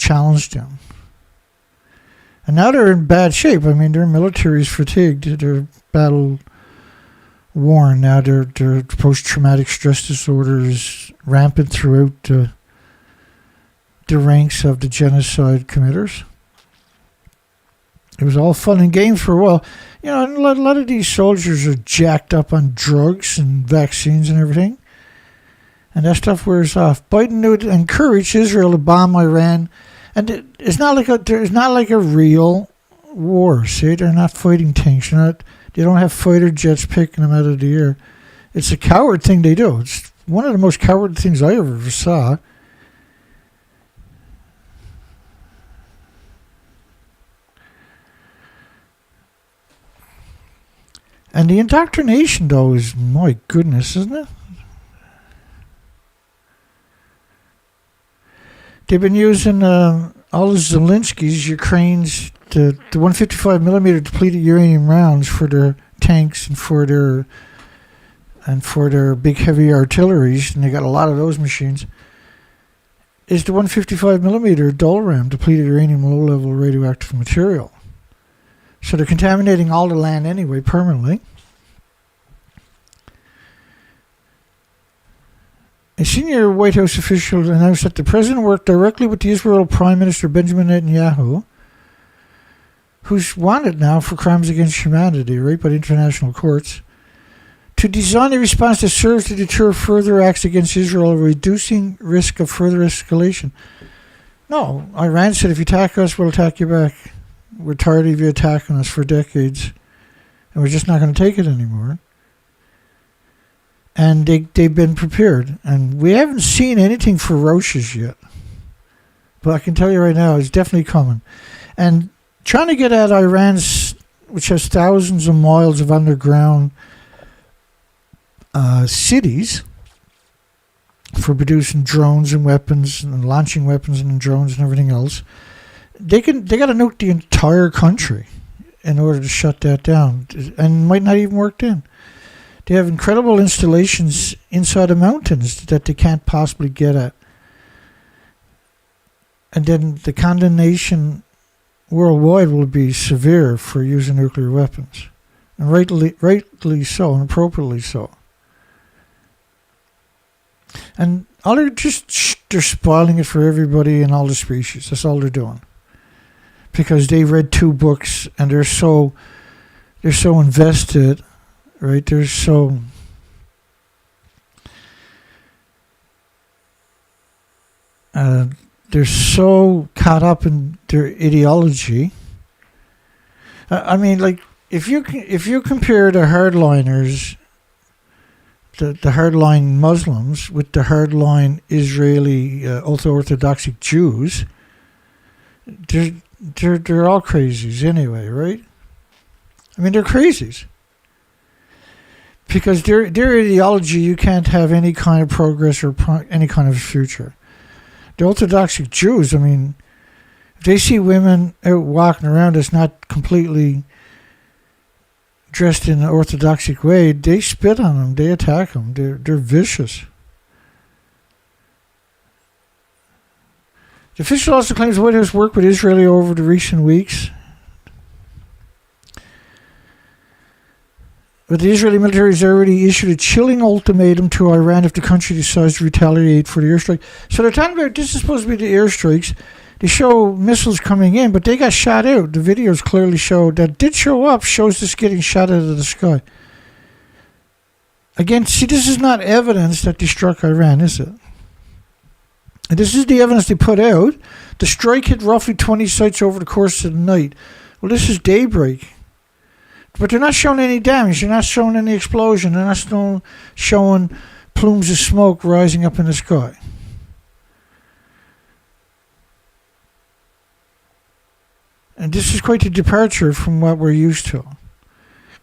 A: challenged him. And now they're in bad shape. I mean, their military's fatigued. They're battle worn. Now their post-traumatic stress disorders rampant throughout the ranks of the genocide committers. It was all fun and games for a while. You know, a lot of these soldiers are jacked up on drugs and vaccines and everything. And that stuff wears off. Biden encouraged Israel to bomb Iran. And it's not like a real war. See, they're not fighting tanks. They don't have fighter jets picking them out of the air. It's a coward thing they do. It's one of the most cowardly things I ever saw. And the indoctrination, though, is, my goodness, isn't it? They've been using all the Zelensky's, Ukraine's, the 155mm depleted uranium rounds for their tanks and for their big heavy artilleries, and they got a lot of those machines. Is the 155mm Dolram depleted uranium low-level radioactive material. So they're contaminating all the land anyway, permanently. A senior White House official announced that the president worked directly with the Israel Prime Minister Benjamin Netanyahu, who's wanted now for crimes against humanity, right, by the international courts, to design a response that serves to deter further acts against Israel, reducing risk of further escalation. No, Iran said, if you attack us, we'll attack you back. We're tired of you attacking us for decades, and we're just not going to take it anymore. And they've been prepared. And we haven't seen anything ferocious yet. But I can tell you right now, it's definitely coming. And trying to get at Iran's, which has thousands of miles of underground cities for producing drones and weapons and launching weapons and drones and everything else, they got to nuke the entire country in order to shut that down, and might not even work then. They have incredible installations inside the mountains that they can't possibly get at. And then the condemnation worldwide will be severe for using nuclear weapons. And rightly so, and appropriately so. And they're spoiling it for everybody and all the species. That's all they're doing. Because they read 2 books and they're so invested, right? They're so caught up in their ideology. I mean, like if you compare the hardliners, the hardline Muslims with the hardline Israeli ultra-Orthodox Jews, they're all crazies anyway, right? I mean, they're crazies. Because their ideology, you can't have any kind of progress or any kind of future. The Orthodox Jews, I mean, if they see women out walking around that's not completely dressed in an Orthodox way, they spit on them, they attack them, they're vicious. The official also claims the White House worked with Israel over the recent weeks. But the Israeli military has already issued a chilling ultimatum to Iran if the country decides to retaliate for the airstrike. So they're talking about, this is supposed to be the airstrikes. They show missiles coming in, but they got shot out. The videos clearly show that did show up, shows this getting shot out of the sky. Again, see, this is not evidence that they struck Iran, is it? And this is the evidence they put out. The strike hit roughly 20 sites over the course of the night. Well, this is daybreak. But they're not showing any damage. They're not showing any explosion. They're not showing plumes of smoke rising up in the sky. And this is quite a departure from what we're used to.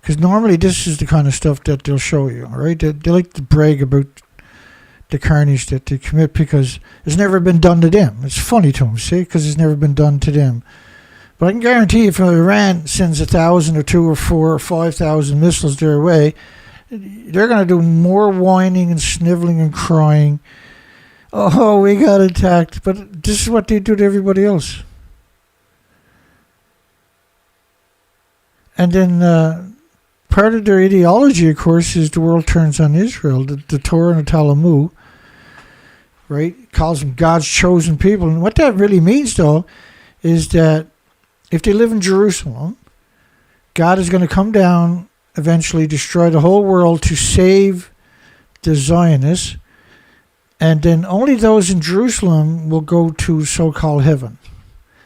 A: Because normally this is the kind of stuff that they'll show you, all right? They like to brag about the carnage that they commit because it's never been done to them. It's funny to them, see, because it's never been done to them. But I can guarantee if Iran sends 1,000 or 2 or 4 or 5,000 missiles their way, they're going to do more whining and sniveling and crying Oh, we got attacked. But this is what they do to everybody else. And then part of their ideology, of course, is the world turns on Israel. The Torah and the Talmud, right, calls them God's chosen people. And what that really means, though, is that if they live in Jerusalem, God is going to come down, eventually destroy the whole world to save the Zionists, and then only those in Jerusalem will go to so-called heaven.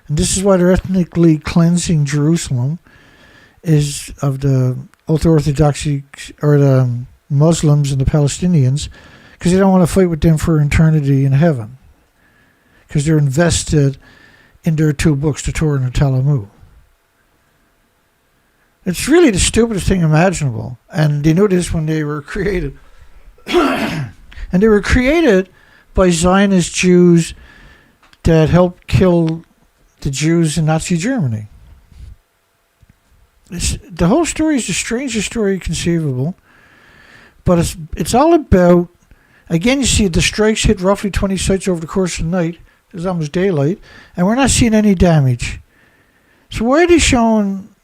A: And this is why they're ethnically cleansing Jerusalem, is of the ultra-Orthodoxy, or the Muslims and the Palestinians, because they don't want to fight with them for eternity in heaven, because they're invested in their two books, the Torah and the Talmud. It's really the stupidest thing imaginable. And they knew this when they were created. And they were created by Zionist Jews that helped kill the Jews in Nazi Germany. The whole story is the strangest story conceivable. But it's all about, again, you see the strikes hit roughly 20 sites over the course of the night. It's almost daylight. And we're not seeing any damage. So why are they showing...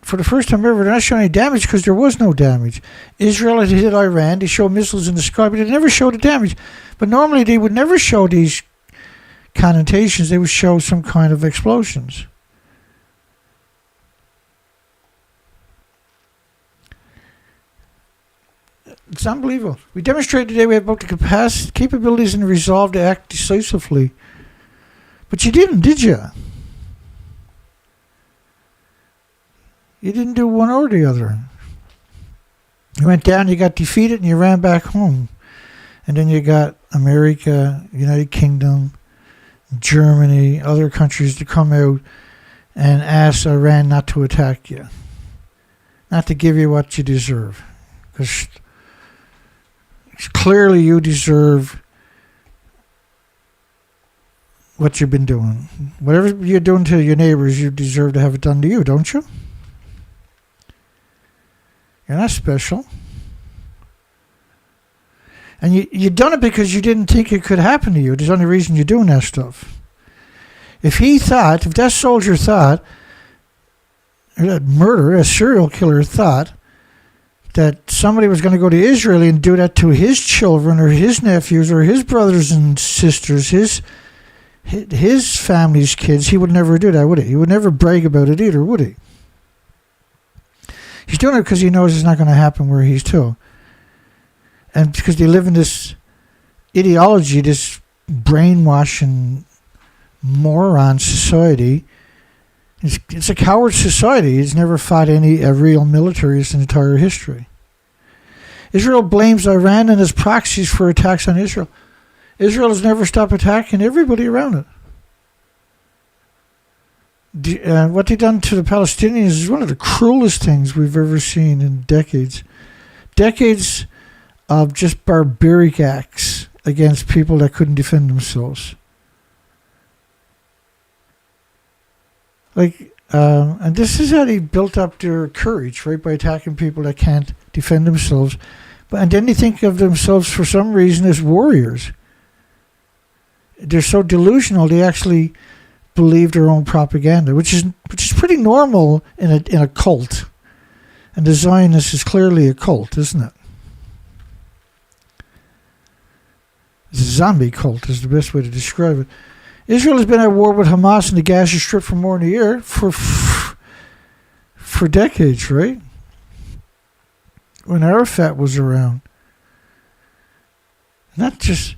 A: For the first time ever, they're not showing any damage because there was no damage. Israel had hit Iran. They showed missiles in the sky, but they never showed the damage. But normally they would never show these connotations. They would show some kind of explosions. It's unbelievable. We demonstrated today we have both the capabilities and the resolve to act decisively. But you didn't, did you? You didn't do one or the other. You went down, you got defeated, and you ran back home. And then you got America, United Kingdom, Germany, other countries to come out and ask Iran not to attack you. Not to give you what you deserve. Because clearly you deserve what you've been doing. Whatever you're doing to your neighbors, you deserve to have it done to you, don't you? You're not special. And you done it because you didn't think it could happen to you. There's the only reason you're doing that stuff. If that soldier thought, or that murderer, a serial killer thought, that somebody was going to go to Israel and do that to his children or his nephews or his brothers and sisters, his family's kids, he would never do that, would he? He would never brag about it either, would he? He's doing it because he knows it's not going to happen where he's too. And because they live in this ideology, this brainwashing moron society. It's a coward society. It's never fought a real military in its entire history. Israel blames Iran and its proxies for attacks on Israel. Israel has never stopped attacking everybody around it. What they've done to the Palestinians is one of the cruelest things we've ever seen in decades. Decades of just barbaric acts against people that couldn't defend themselves. And this is how they built up their courage, right? By attacking people that can't defend themselves. And then they think of themselves for some reason as warriors. They're so delusional, they actually believe their own propaganda, which is pretty normal in a cult. And the Zionist is clearly a cult, isn't it? It's a zombie cult is the best way to describe it. Israel has been at war with Hamas in the Gaza Strip for more than a year, for decades, right? When Arafat was around. Not just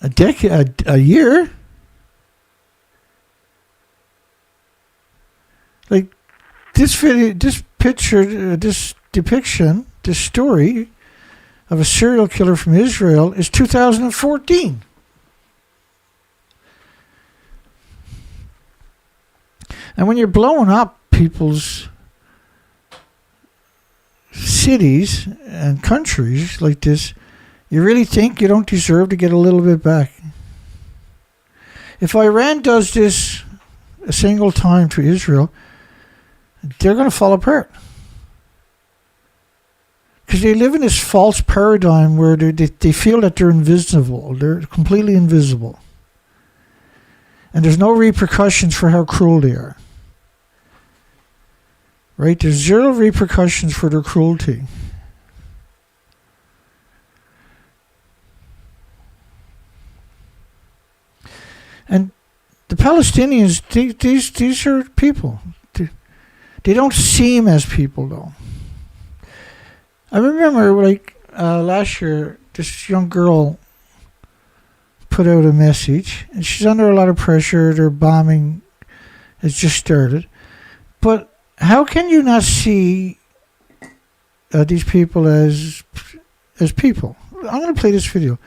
A: a decade, a year. Like this video, this picture, this depiction, this story of a serial killer from Israel is 2014. And when you're blowing up people's cities and countries like this, you really think you don't deserve to get a little bit back. If Iran does this a single time to Israel, they're going to fall apart. Because they live in this false paradigm where they feel that they're invisible. They're completely invisible. And there's no repercussions for how cruel they are. Right? There's zero repercussions for their cruelty. And the Palestinians, these are people. They don't seem as people, though. I remember, last year, this young girl put out a message, and she's under a lot of pressure. Their bombing has just started. But how can you not see these people as people? I'm going to play this video.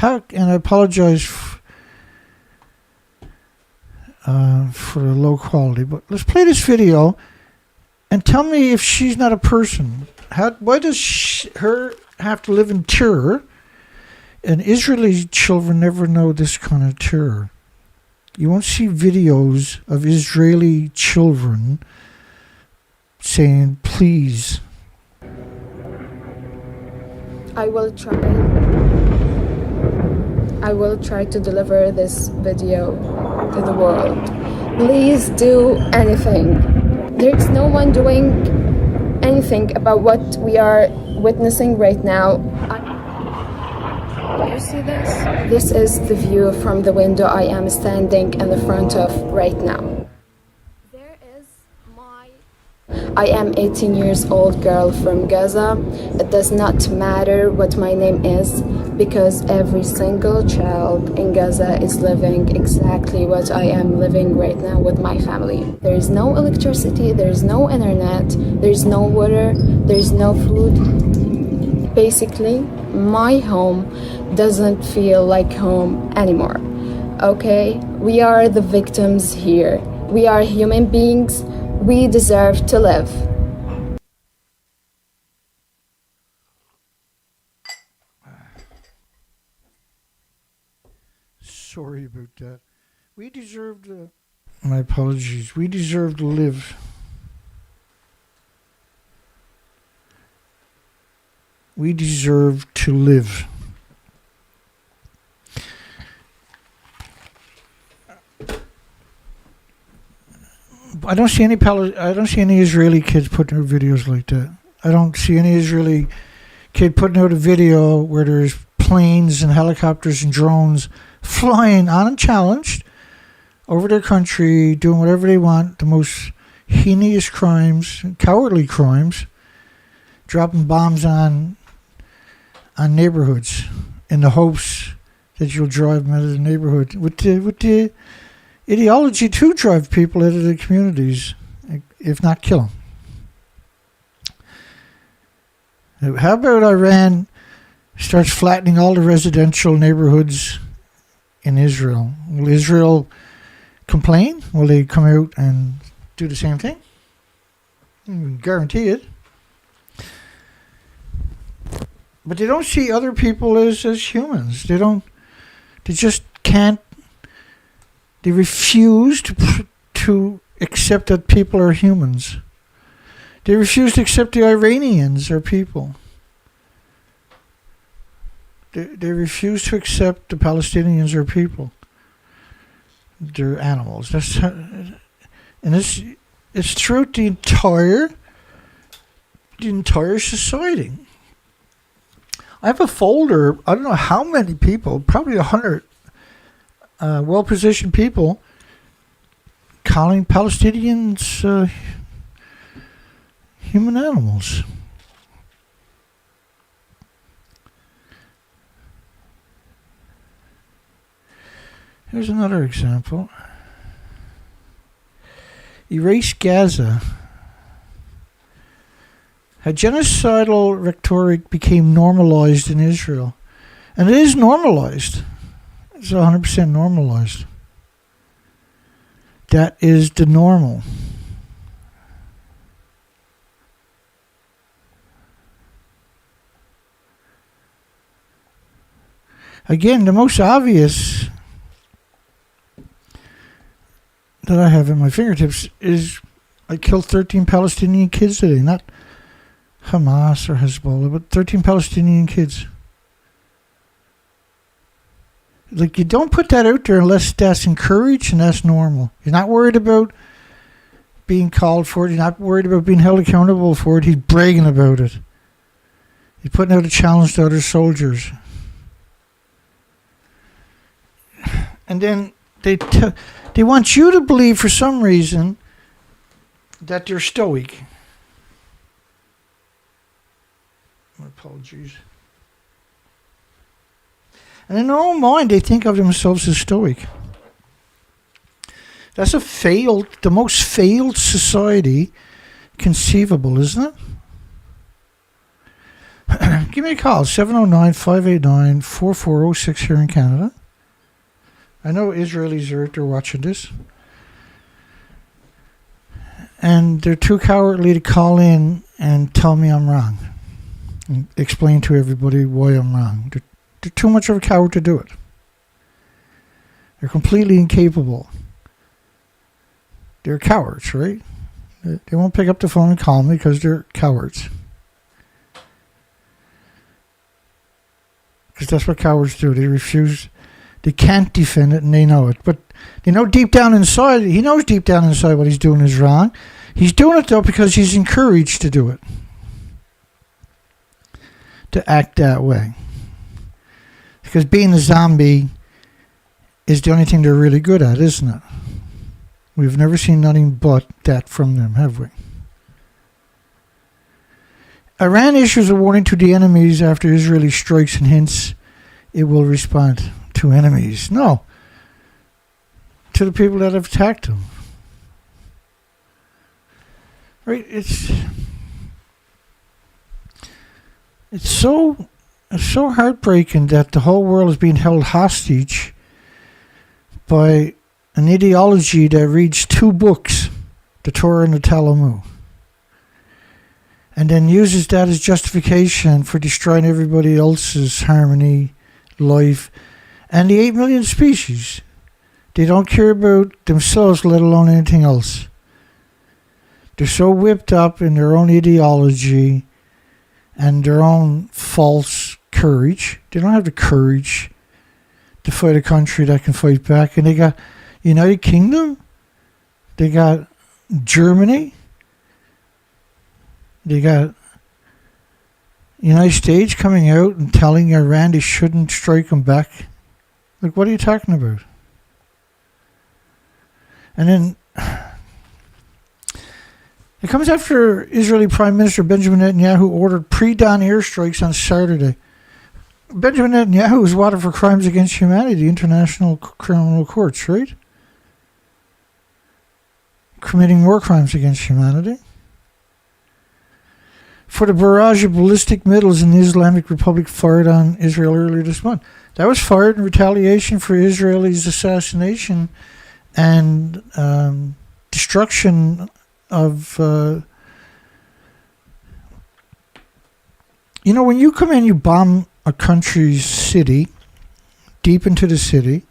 A: And I apologize for the low quality, but let's play this video and tell me if she's not a person. Why does her have to live in terror? And Israeli children never know this kind of terror. You won't see videos of Israeli children saying, please.
C: I will try to deliver this video to the world. Please do anything. There's no one doing anything about what we are witnessing right now. You see this? This is the view from the window I am standing in the front of right now. There is I am 18 years old girl from Gaza. It does not matter what my name is, because every single child in Gaza is living exactly what I am living right now with my family. There is no electricity, there is no internet, there is no water, there is no food. Basically, my home doesn't feel like home anymore. Okay? We are the victims here. We are human beings. We deserve to live.
A: Sorry about that. We deserve to... My apologies. We deserve to live. We deserve to live. I don't see any Israeli kids putting out videos like that. I don't see any Israeli kid putting out a video where there's planes and helicopters and drones flying unchallenged over their country, doing whatever they want, the most heinous crimes, cowardly crimes, dropping bombs on neighborhoods in the hopes that you'll drive them out of the neighborhood with the ideology to drive people out of the communities, if not kill them. How about Iran starts flattening all the residential neighborhoods in Israel? Will Israel complain? Will they come out and do the same thing? I can guarantee it. But they don't see other people as humans. They just can't. They refuse to accept that people are humans. They refuse to accept the Iranians are people. They refuse to accept the Palestinians are people. They're animals. And it's throughout the entire society. I have a folder. I don't know how many people, probably 100 well-positioned people calling Palestinians human animals. Here's another example. Erase Gaza. A genocidal rhetoric became normalized in Israel. And it is normalized. It's 100% normalized. That is the normal. Again, the most obvious that I have in my fingertips is I killed 13 Palestinian kids today. Hamas or Hezbollah, but 13 Palestinian kids. Like, you don't put that out there unless that's encouraged and that's normal. You're not worried about being called for it. You're not worried about being held accountable for it. He's bragging about it. He's putting out a challenge to other soldiers. And then they want you to believe for some reason that they're stoic. My apologies. And in their own mind, they think of themselves as stoic. That's the most failed society conceivable, isn't it? Give me a call, 709-589-4406 here in Canada. I know Israelis are out there watching this. And they're too cowardly to call in and tell me I'm wrong. And explain to everybody why I'm wrong. They're too much of a coward to do it. They're completely incapable. They're cowards, right? They won't pick up the phone and call me because they're cowards. Because that's what cowards do. They refuse. They can't defend it and they know it. But they know deep down inside, he knows deep down inside what he's doing is wrong. He's doing it though because he's encouraged to do it. To act that way. Because being a zombie is the only thing they're really good at, isn't it? We've never seen nothing but that from them, have we? Iran issues a warning to the enemies after Israeli strikes and hints it will respond to enemies. No. To the people that have attacked them. Right? It's so heartbreaking that the whole world is being held hostage by an ideology that reads two books, the Torah and the Talmud, and then uses that as justification for destroying everybody else's harmony, life, and the 8 million species. They don't care about themselves, let alone anything else. They're so whipped up in their own ideology and their own false courage. They don't have the courage to fight a country that can fight back. And they got United Kingdom. They got Germany. They got United States coming out and telling Iran they shouldn't strike them back. Like, what are you talking about? And then it comes after Israeli Prime Minister Benjamin Netanyahu ordered pre-dawn airstrikes on Saturday. Benjamin Netanyahu is wanted for crimes against humanity, the international criminal courts, right? Committing war crimes against humanity. For the barrage of ballistic missiles in the Islamic Republic fired on Israel earlier this month. That was fired in retaliation for Israel's assassination and destruction of... when you come in, you bomb a country's city, deep into the city,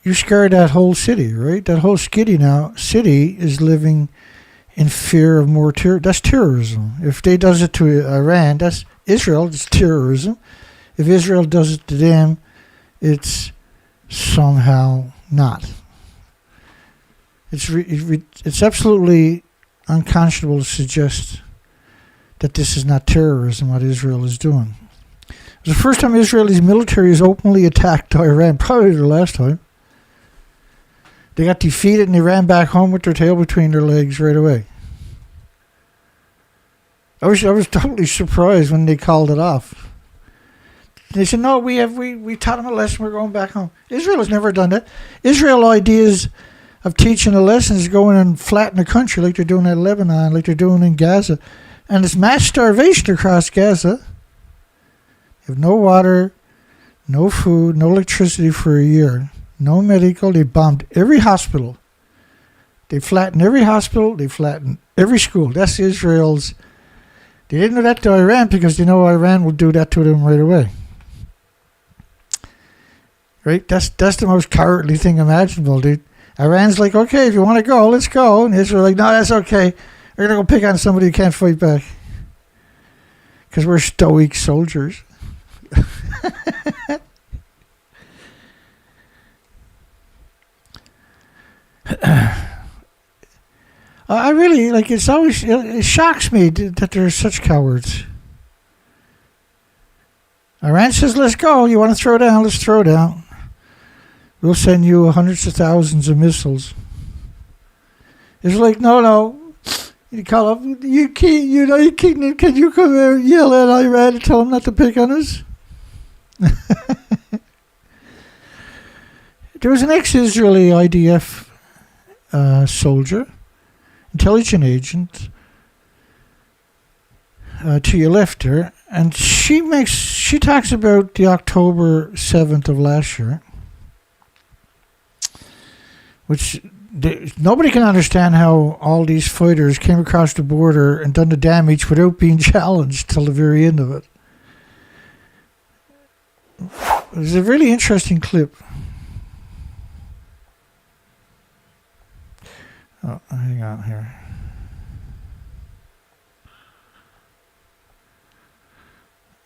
A: you scare that whole city, right? That whole city is living in fear of more terror. That's terrorism. If they does it to Iran, that's Israel, it's terrorism. If Israel does it to them, it's somehow not. It's absolutely unconscionable to suggest that this is not terrorism, what Israel is doing. It was the first time Israel's military has openly attacked Iran, probably the last time. They got defeated and they ran back home with their tail between their legs right away. I was totally surprised when they called it off. They said, no, we taught them a lesson, we're going back home. Israel has never done that. Israel ideas of teaching a lesson is going and flatten the country like they're doing in Lebanon, like they're doing in Gaza. And it's mass starvation across Gaza. You have no water, no food, no electricity for a year, no medical. They bombed every hospital. They flattened every hospital. They flattened every school. That's Israel's. They didn't do that to Iran because they know Iran will do that to them right away. Right? That's the most cowardly thing imaginable, dude. Iran's like, okay, if you want to go, let's go. And Israel's like, no, that's okay. We're going to go pick on somebody who can't fight back. because we're stoic soldiers. I really like. It shocks me that they're such cowards. Iran says, "Let's go. You want to throw down? Let's throw down. We'll send you hundreds of thousands of missiles." It's like, no. You call up, United Kingdom, can you come here and yell at Iran and tell them not to pick on us? There was an ex-Israeli IDF soldier, intelligence agent, to your left there, and she talks about the October 7th of last year, which nobody can understand how all these fighters came across the border and done the damage without being challenged till the very end of it. It was a really interesting clip. Oh, hang on here.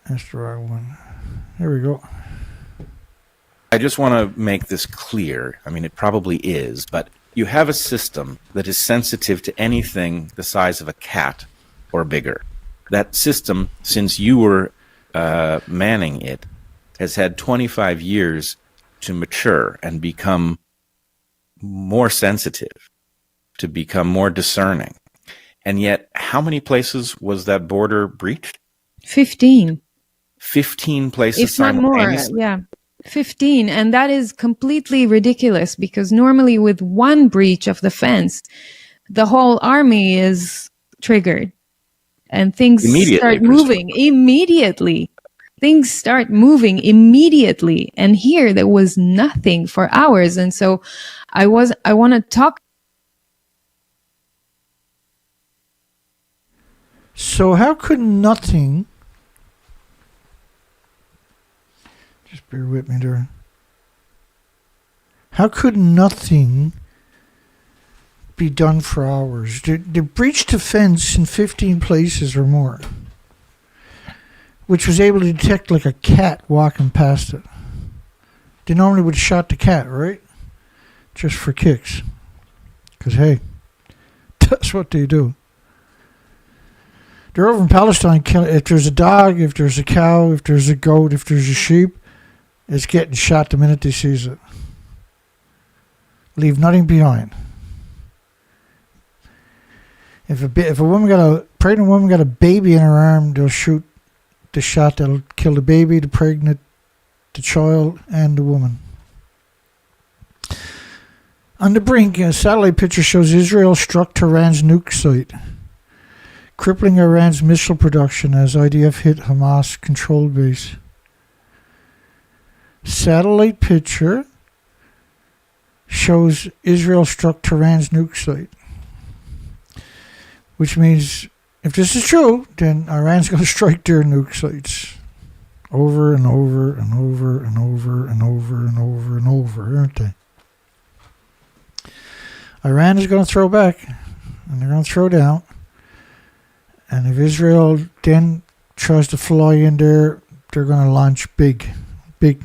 A: That's the wrong one. Here we go.
D: I just want to make this clear. I mean, it probably is, but you have a system that is sensitive to anything the size of a cat or bigger. That system, since you were manning it, has had 25 years to mature and become more sensitive, to become more discerning. And yet, how many places was that border breached?
E: 15.
D: 15 places
E: If not more,
D: simultaneously?
E: yeah. 15. And that is completely ridiculous because normally with one breach of the fence, the whole army is triggered and things start moving immediately. Things start moving immediately. And here there was nothing for hours. And so I want to talk.
A: So how could nothing... Just bear with me there. How could nothing be done for hours? They breached the fence in 15 places or more, which was able to detect like a cat walking past it. They normally would have shot the cat, right? Just for kicks. Because, hey, that's what they do. They're over in Palestine killing. If there's a dog, if there's a cow, if there's a goat, if there's a sheep, it's getting shot the minute they sees it. Leave nothing behind. If a pregnant woman got a baby in her arm, they'll shoot the shot that'll kill the baby, the pregnant, the child, and the woman. On the brink, a satellite picture shows Israel struck Tehran's nuke site, crippling Iran's missile production as IDF hit Hamas controlled base. Satellite picture shows Israel struck Tehran's nuke site, which means if this is true, then Iran's going to strike their nuke sites over and over and over and over and over and over and over, aren't they? Iran is going to throw back, and they're going to throw down. And if Israel then tries to fly in there, they're going to launch big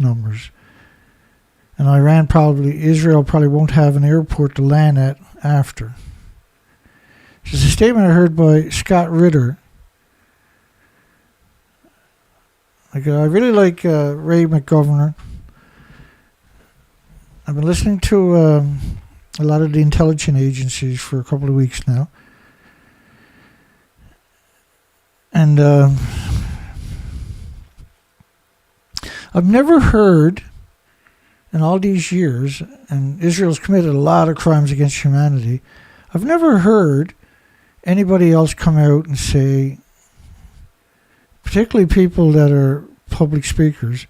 A: numbers. And Israel probably won't have an airport to land at after. This is a statement I heard by Scott Ritter. I really like Ray McGovern. I've been listening to a lot of the intelligence agencies for a couple of weeks now. And I've never heard in all these years, and Israel's committed a lot of crimes against humanity, I've never heard anybody else come out and say, particularly people that are public speakers,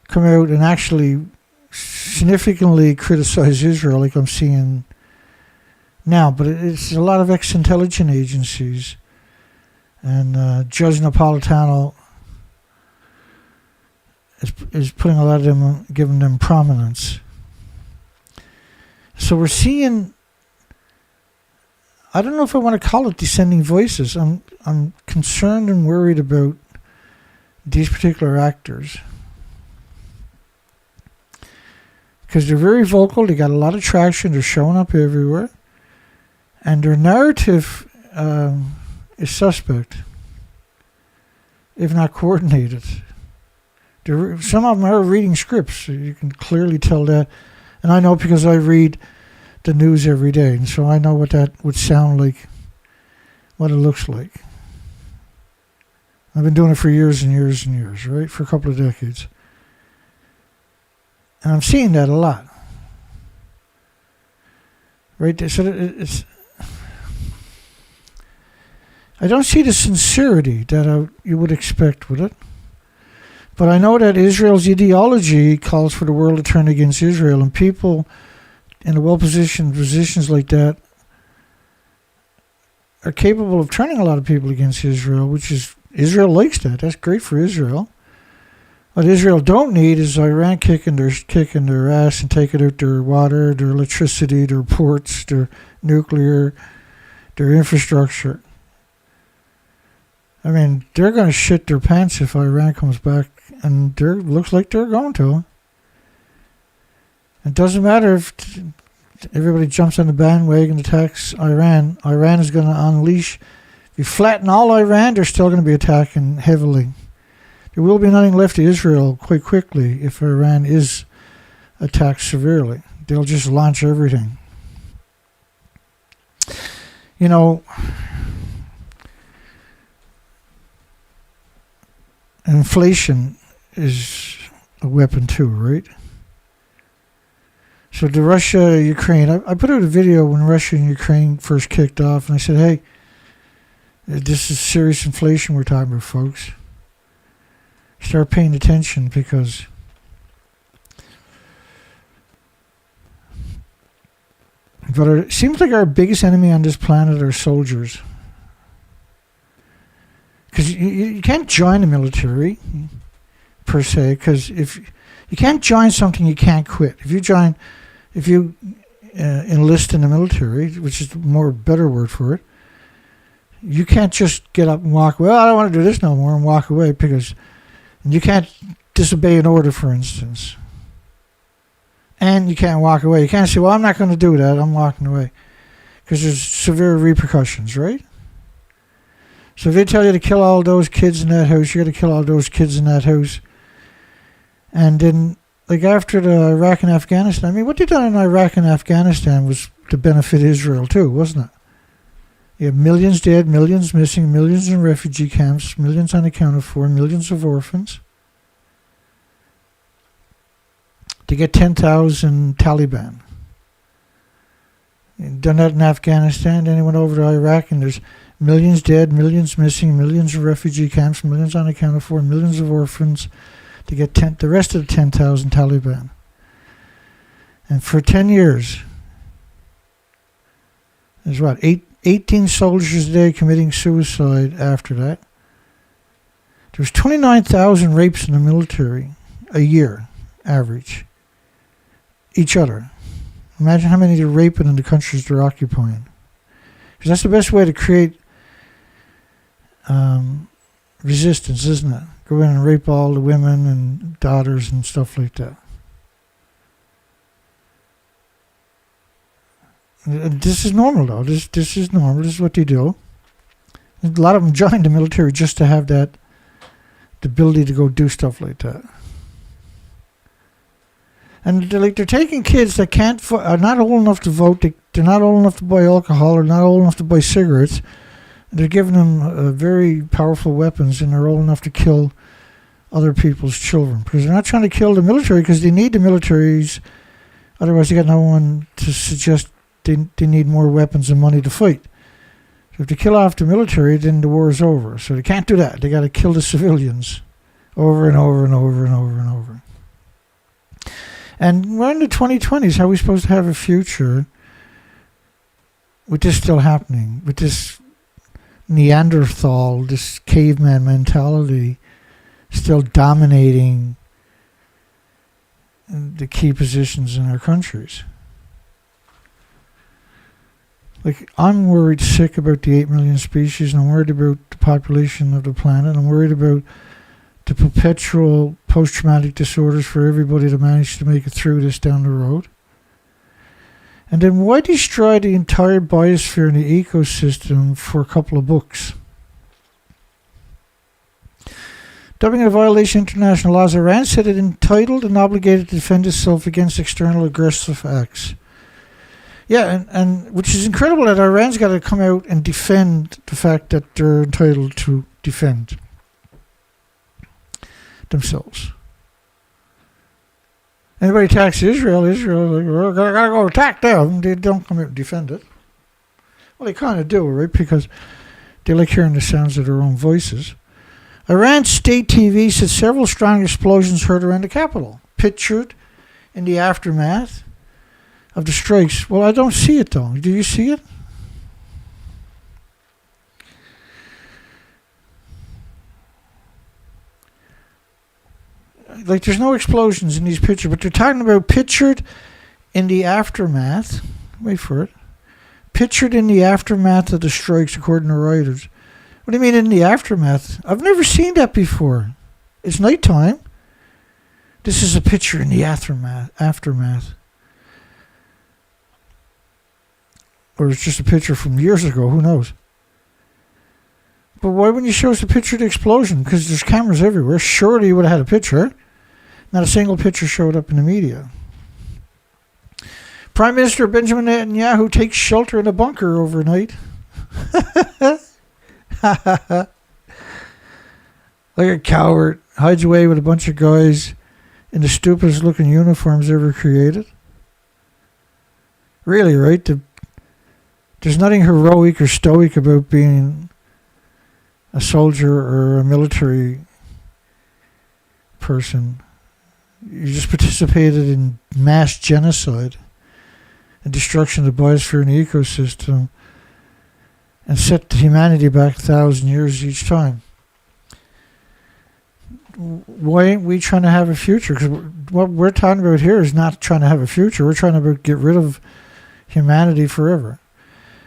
A: come out and actually significantly criticize Israel like I'm seeing now. But it's a lot of ex-intelligence agencies. And Judge Napolitano is putting a lot of them, giving them prominence. So we're seeing, I don't know if I want to call it descending voices. I'm concerned and worried about these particular actors. Because they're very vocal, they got a lot of traction, they're showing up everywhere, and their narrative is suspect, if not coordinated. Some of them are reading scripts, so you can clearly tell that. And I know because I read the news every day, and so I know what that would sound like, what it looks like. I've been doing it for years and years and years, right? For a couple of decades. And I'm seeing that a lot. Right? So it's... I don't see the sincerity that you would expect with it. But I know that Israel's ideology calls for the world to turn against Israel, and people in a well-positioned positions like that are capable of turning a lot of people against Israel, which is, Israel likes that. That's great for Israel. What Israel don't need is Iran kicking their ass and taking out their water, their electricity, their ports, their nuclear, their infrastructure. I mean, they're going to shit their pants if Iran comes back, and looks like they're going to. It doesn't matter if everybody jumps on the bandwagon and attacks Iran. Iran is going to unleash. If you flatten all Iran, they're still going to be attacking heavily. There will be nothing left to Israel quite quickly if Iran is attacked severely. They'll just launch everything. You know, inflation is a weapon too, right? So the Russia-Ukraine, I put out a video when Russia and Ukraine first kicked off, and I said, hey, this is serious inflation we're talking about, folks. Start paying attention, because it seems like our biggest enemy on this planet are soldiers. Because you can't join the military, per se, because if you can't join something, you can't quit. If you enlist in the military, which is a better word for it, you can't just get up and walk away. Well, I don't want to do this no more, and walk away, because you can't disobey an order, for instance. And you can't walk away. You can't say, well, I'm not going to do that, I'm walking away. Because there's severe repercussions, right? So if they tell you to kill all those kids in that house, you got to kill all those kids in that house. And then, like after the Iraq and Afghanistan, I mean, what they done in Iraq and Afghanistan was to benefit Israel too, wasn't it? You have millions dead, millions missing, millions in refugee camps, millions unaccounted for, millions of orphans. To get 10,000 Taliban. Done that in Afghanistan, then they went over to Iraq, and there's millions dead, millions missing, millions of refugee camps, millions unaccounted for, millions of orphans, to get the rest of the 10,000 Taliban. And for 10 years, there's 18 soldiers a day committing suicide after that. There was 29,000 rapes in the military a year, average. Each other. Imagine how many they're raping in the countries they're occupying. Because that's the best way to create resistance, isn't it? Go in and rape all the women and daughters and stuff like that. This is normal, though. This is normal. This is what they do. A lot of them join the military just to have the ability to go do stuff like that. And they're taking kids that are not old enough to vote. They're not old enough to buy alcohol, or not old enough to buy cigarettes. They're giving them very powerful weapons, and they're old enough to kill other people's children, because they're not trying to kill the military, because they need the militaries. Otherwise, they got no one to suggest they need more weapons and money to fight. So if they kill off the military, then the war is over. So they can't do that. They got to kill the civilians over and over and over and over and over. And we're in the 2020s. How are we supposed to have a future with this still happening, with this Neanderthal, this caveman mentality still dominating the key positions in our countries? I'm worried sick about the 8 million species, and I'm worried about the population of the planet. I'm worried about the perpetual post-traumatic disorders for everybody to manage to make it through this down the road? And then why destroy the entire biosphere and the ecosystem for a couple of books? Dubbing it a violation of international laws, Iran said it entitled and obligated to defend itself against external aggressive acts. Yeah, and which is incredible that Iran's got to come out and defend the fact that they're entitled to defend themselves. Anybody attacks Israel, like, we're going to go attack them. They don't come out and defend it. Well, they kind of do, right? Because they like hearing the sounds of their own voices. Iran's state TV said several strong explosions heard around the capital, pictured in the aftermath of the strikes. Well, I don't see it, though. Do you see it? Like, there's no explosions in these pictures, but they're talking about pictured in the aftermath. Wait for it. Pictured in the aftermath of the strikes, according to Reuters. What do you mean in the aftermath? I've never seen that before. It's nighttime. This is a picture in the aftermath. Or it's just a picture from years ago. Who knows? But why wouldn't you show us the picture of the explosion? Because there's cameras everywhere. Surely you would have had a picture. Not a single picture showed up in the media. Prime Minister Benjamin Netanyahu takes shelter in a bunker overnight. Like a coward. Hides away with a bunch of guys in the stupidest looking uniforms ever created. Really, right? There's nothing heroic or stoic about being a soldier or a military person. You just participated in mass genocide and destruction of the biosphere and the ecosystem and set humanity back 1,000 years each time. Why ain't we trying to have a future? Because what we're talking about here is not trying to have a future. We're trying to get rid of humanity forever.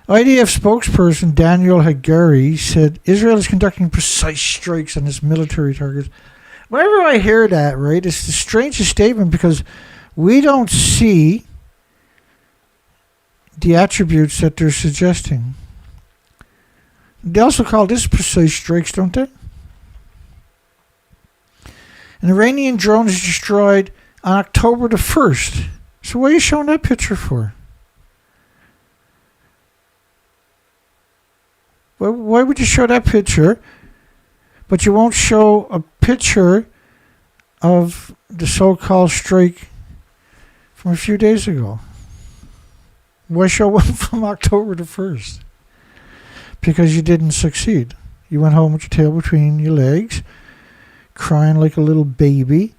A: IDF spokesperson Daniel Hagari said Israel is conducting precise strikes on its military targets. Whenever I hear that, right, it's the strangest statement because we don't see the attributes that they're suggesting. They also call this precise strikes, don't they? An Iranian drone is destroyed on October the 1st. So what are you showing that picture for? Why would you show that picture, but you won't show a picture of the so-called strike from a few days ago? Why show one from October the 1st? Because you didn't succeed. You went home with your tail between your legs, crying like a little baby,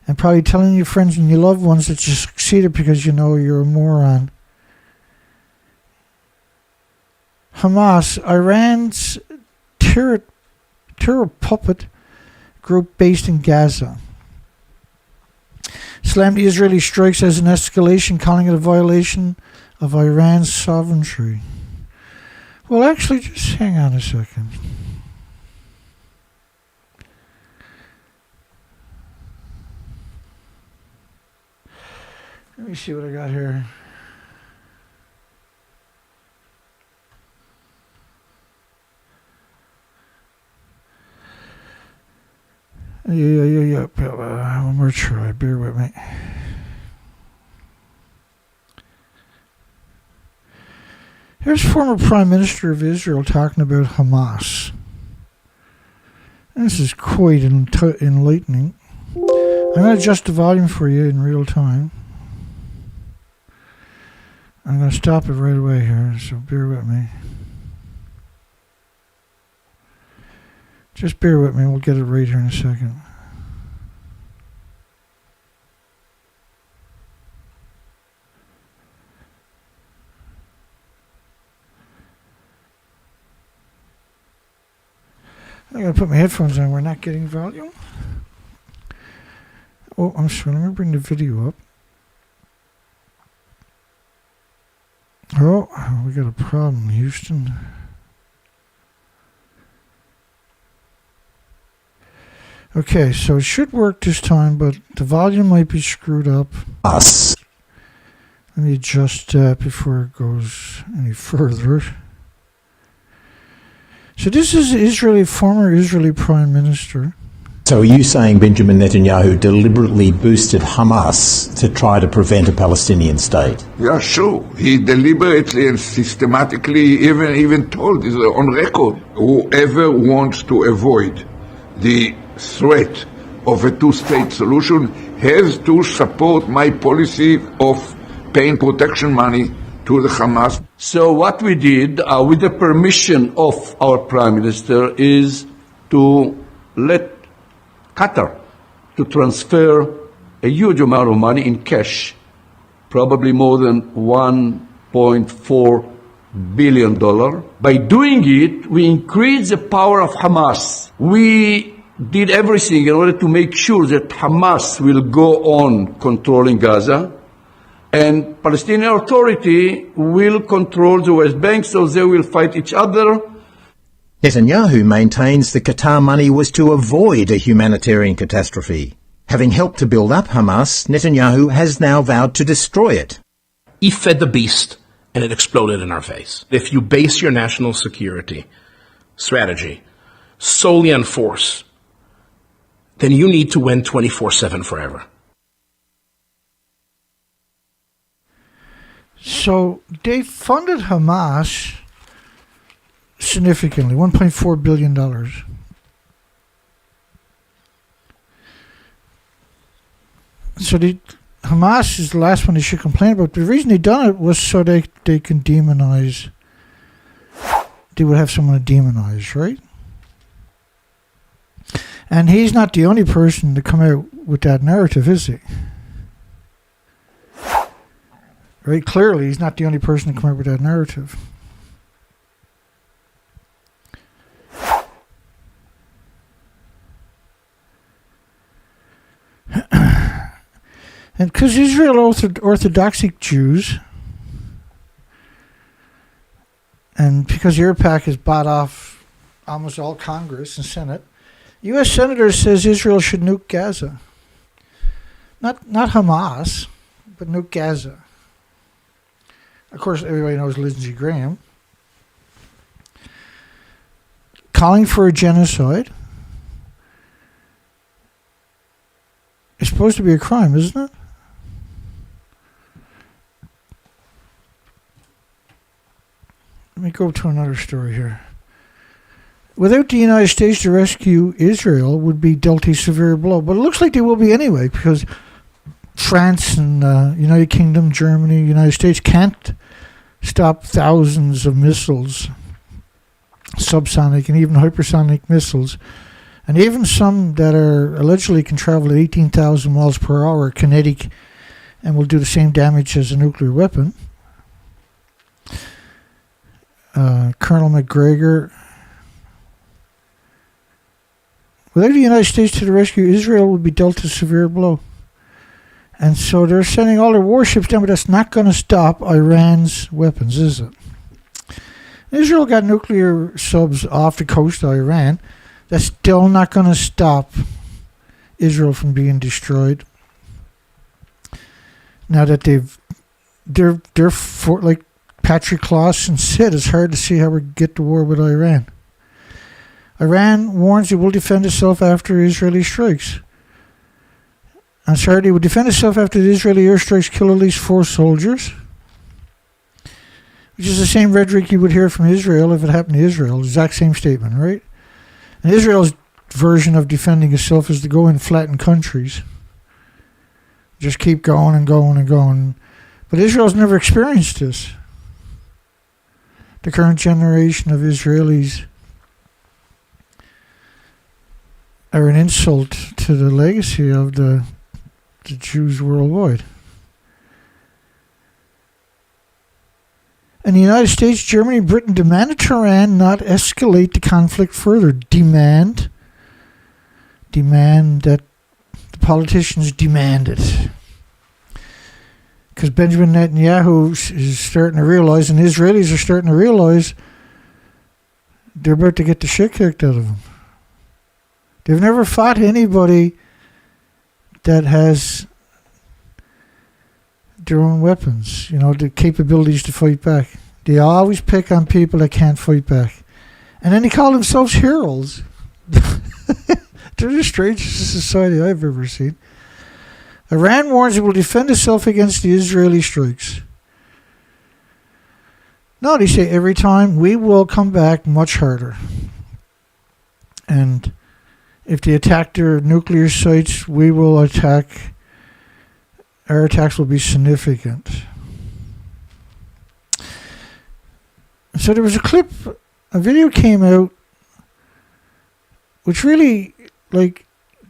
A: and probably telling your friends and your loved ones that you succeeded because you know you're a moron. Hamas, Iran's terror puppet group based in Gaza, slammed the Israeli strikes as an escalation, calling it a violation of Iran's sovereignty. Well, actually, just hang on a second. Let me see what I got here. Yeah. One more try. Bear with me. Here's former Prime Minister of Israel talking about Hamas. This is quite enlightening. I'm going to adjust the volume for you in real time. I'm going to stop it right away here, so bear with me. Just bear with me. We'll get it right here in a second. I'm going to put my headphones on. We're not getting volume. Oh, I'm sorry. Let me bring the video up. Oh, we got a problem, Houston. Okay, so it should work this time, but the volume might be screwed up.
F: Us.
A: Let me adjust that before it goes any further. So this is former Israeli Prime Minister.
F: So are you saying Benjamin Netanyahu deliberately boosted Hamas to try to prevent a Palestinian state?
G: Yeah, sure. He deliberately and systematically even told, is on record, whoever wants to avoid the threat of a two-state solution has to support my policy of paying protection money to the Hamas.
H: So what we did, with the permission of our Prime Minister, is to let Qatar to transfer a huge amount of money in cash, probably more than $1.4 billion. By doing it, we increased the power of Hamas. We did everything in order to make sure that Hamas will go on controlling Gaza, and Palestinian Authority will control the West Bank, so they will fight each other.
F: Netanyahu maintains the Qatar money was to avoid a humanitarian catastrophe. Having helped to build up Hamas, Netanyahu has now vowed to destroy it.
I: He fed the beast, and it exploded in our face. If you base your national security strategy solely on force, then you need to win 24/7 forever.
A: So they funded Hamas significantly, $1.4 billion. So Hamas is the last one they should complain about. The reason they done it was so they can demonize. They would have someone to demonize, right? And he's not the only person to come out with that narrative, is he? Right? Clearly, he's not the only person to come out with that narrative. And because Israel Orthodoxic Jews, and because Europac has bought off almost all Congress and Senate, U.S. Senator says Israel should nuke Gaza. Not Hamas, but nuke Gaza. Of course, everybody knows Lindsey Graham. Calling for a genocide. It's supposed to be a crime, isn't it? Let me go to another story here. Without the United States to rescue Israel would be dealt a severe blow. But it looks like they will be anyway, because France and United Kingdom, Germany, United States can't stop thousands of missiles, subsonic and even hypersonic missiles, and even some that are allegedly can travel at 18,000 miles per hour, kinetic, and will do the same damage as a nuclear weapon. Colonel McGregor, without the United States to the rescue, Israel would be dealt a severe blow. And so they're sending all their warships down, but that's not going to stop Iran's weapons, is it? Israel got nuclear subs off the coast of Iran. That's still not going to stop Israel from being destroyed. Now that they're for, like Patrick Clausen said, it's hard to see how we get to war with Iran. Iran warns it will defend itself after Israeli strikes. I'm sorry, it would defend itself after the Israeli airstrikes kill at least 4 soldiers, which is the same rhetoric you would hear from Israel if it happened to Israel. Exact same statement, right? And Israel's version of defending itself is to go and flatten countries. Just keep going and going and going. But Israel's never experienced this. The current generation of Israelis are an insult to the legacy of the Jews worldwide. And the United States, Germany, and Britain demanded Tehran not escalate the conflict further. Demand that the politicians demand it. Because Benjamin Netanyahu is starting to realize, and the Israelis are starting to realize, they're about to get the shit kicked out of them. They've never fought anybody that has their own weapons, the capabilities to fight back. They always pick on people that can't fight back. And then they call themselves heroes. They're the strangest society I've ever seen. Iran warns it will defend itself against the Israeli strikes. No, they say every time we will come back much harder. And if they attack their nuclear sites, we will attack. Our attacks will be significant. So there was a video came out, which really, the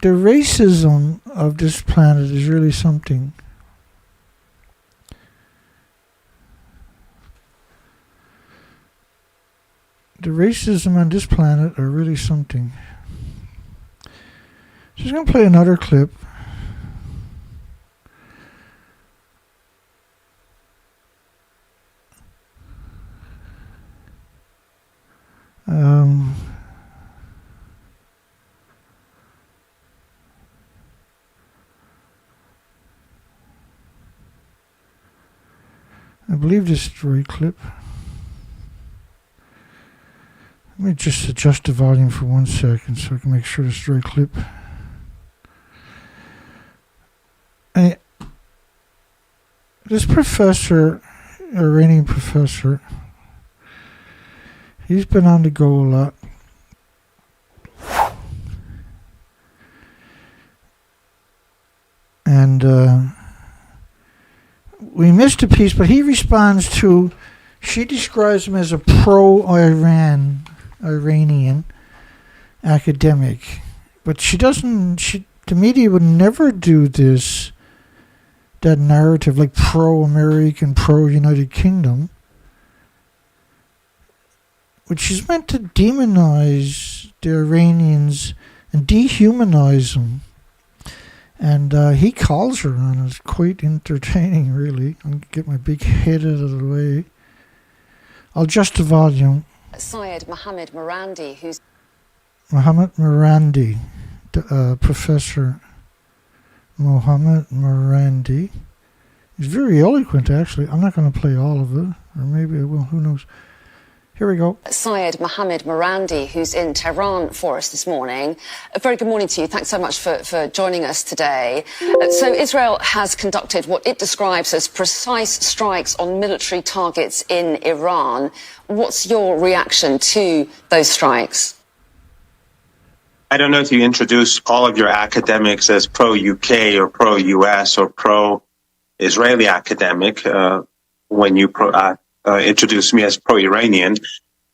A: racism of this planet is really something. The racism on this planet are really something. So I'm going to play another clip. I believe this is the right clip. Let me just adjust the volume for 1 second so I can make sure this is the right clip. This professor, Iranian professor, he's been on the go a lot. And we missed a piece, but he responds to, she describes him as a pro-Iranian academic. But the media would never do that narrative, like pro-American, pro-United Kingdom, which is meant to demonize the Iranians and dehumanize them. And he calls her on it. It's quite entertaining, really. I'm going to get my big head out of the way. I'll adjust the volume.
J: Syed Mohammed Morandi, who's...
A: Mohammed Morandi, Professor Mohammed Morandi. He's very eloquent, actually. I'm not going to play all of it, or maybe I will, who knows. Here we go.
J: Syed Mohammed Morandi, who's in Tehran for us this morning. A very good morning to you. Thanks so much for joining us today. So Israel has conducted what it describes as precise strikes on military targets in Iran. What's your reaction to those strikes?
K: I don't know if you introduce all of your academics as pro-UK or pro-US or pro-Israeli academic when you introduce me as pro-Iranian,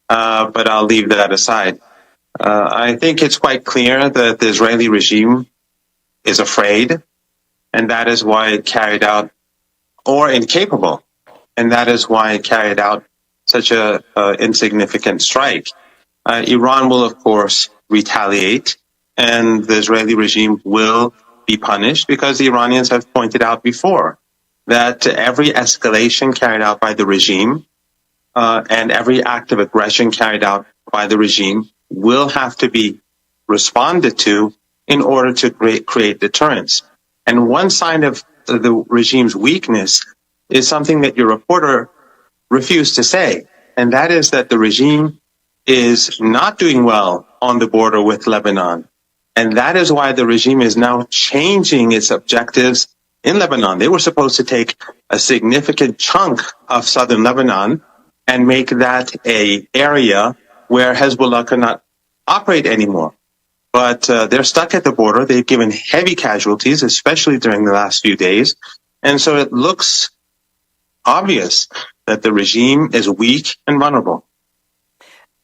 K: but I'll leave that aside. I think it's quite clear that the Israeli regime is afraid, and that is why it carried out, or incapable, and that is why it carried out such a insignificant strike. Iran will, of course, retaliate, and the Israeli regime will be punished, because the Iranians have pointed out before that every escalation carried out by the regime and every act of aggression carried out by the regime will have to be responded to in order to create deterrence. And one sign of the regime's weakness is something that your reporter refused to say, and that is that the regime is not doing well on the border with Lebanon. And that is why the regime is now changing its objectives in Lebanon. They were supposed to take a significant chunk of southern Lebanon and make that an area where Hezbollah cannot operate anymore. But they're stuck at the border. They've given heavy casualties, especially during the last few days. And so it looks obvious that the regime is weak and vulnerable.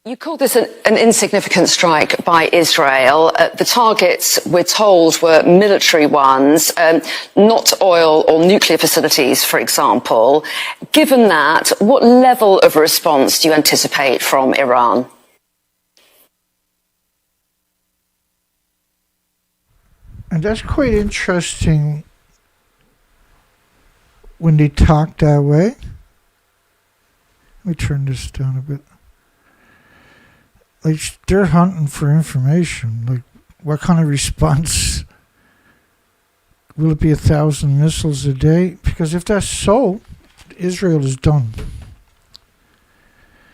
J: You called this an insignificant strike by Israel. The targets, we're told, were military ones, not oil or nuclear facilities, for example. Given that, what level of response do you anticipate from Iran?
A: And that's quite interesting when they talk that way. Let me turn this down a bit. Like, they're hunting for information. Like, what kind of response? Will it be 1,000 missiles a day? Because if that's so, Israel is done.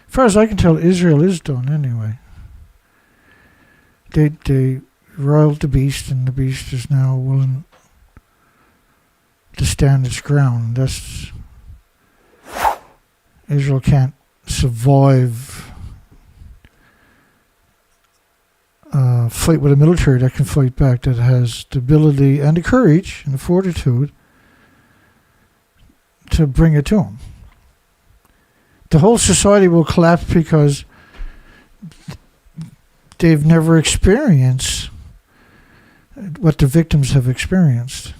A: As far as I can tell, Israel is done anyway. They roiled the beast, and the beast is now willing to stand its ground. Israel can't survive fight with a military that can fight back, that has the ability and the courage and the fortitude to bring it to them. The whole society will collapse because they've never experienced what the victims have experienced.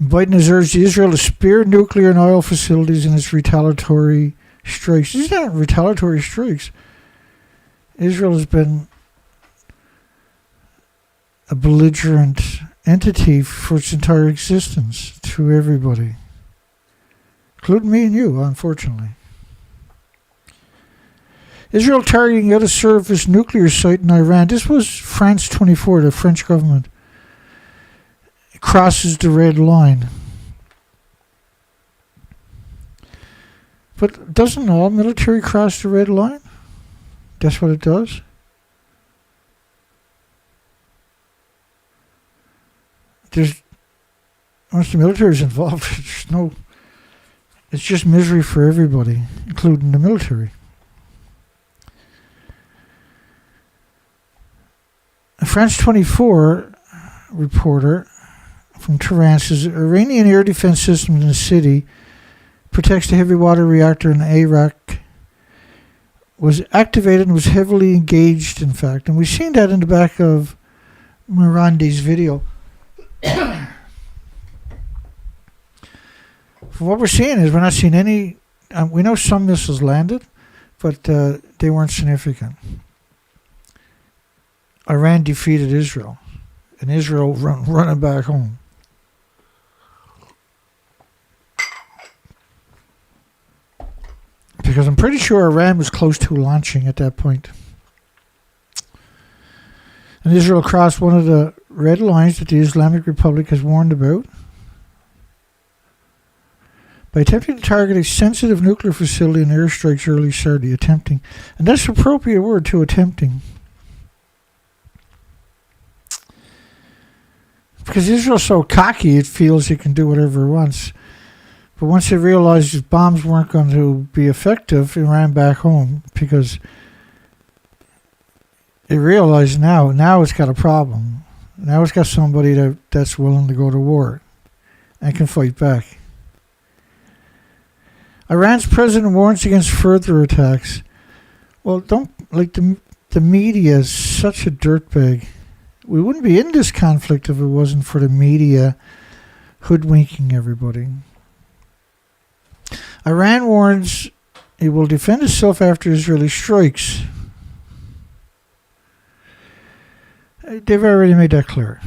A: Biden has urged Israel to spare nuclear and oil facilities in its retaliatory strikes. These aren't retaliatory strikes. Israel has been a belligerent entity for its entire existence to everybody, including me and you, unfortunately. Israel targeting out of service nuclear site in Iran. This was France 24, the French government. It crosses the red line. But doesn't all military cross the red line? That's what it does. Once the military is involved, it's just misery for everybody, including the military. A France 24 reporter from Tehran says the Iranian air defense system in the city protects the heavy water reactor in Iraq, was activated and was heavily engaged, in fact. And we've seen that in the back of Mirandi's video. What we're seeing is we're not seeing any... we know some missiles landed, but they weren't significant. Iran defeated Israel, and Israel running back home. Because I'm pretty sure Iran was close to launching at that point. And Israel crossed one of the red lines that the Islamic Republic has warned about by attempting to target a sensitive nuclear facility in airstrikes early Saturday. Attempting. And that's the appropriate word, to attempting. Because Israel's so cocky, it feels it can do whatever it wants. But once they realized that bombs weren't going to be effective, it ran back home because it realized now it's got a problem. Now it's got somebody that's willing to go to war and can fight back. Iran's president warns against further attacks. Well, the media is such a dirtbag. We wouldn't be in this conflict if it wasn't for the media hoodwinking everybody. Iran warns it will defend itself after Israeli strikes. They've already made that clear,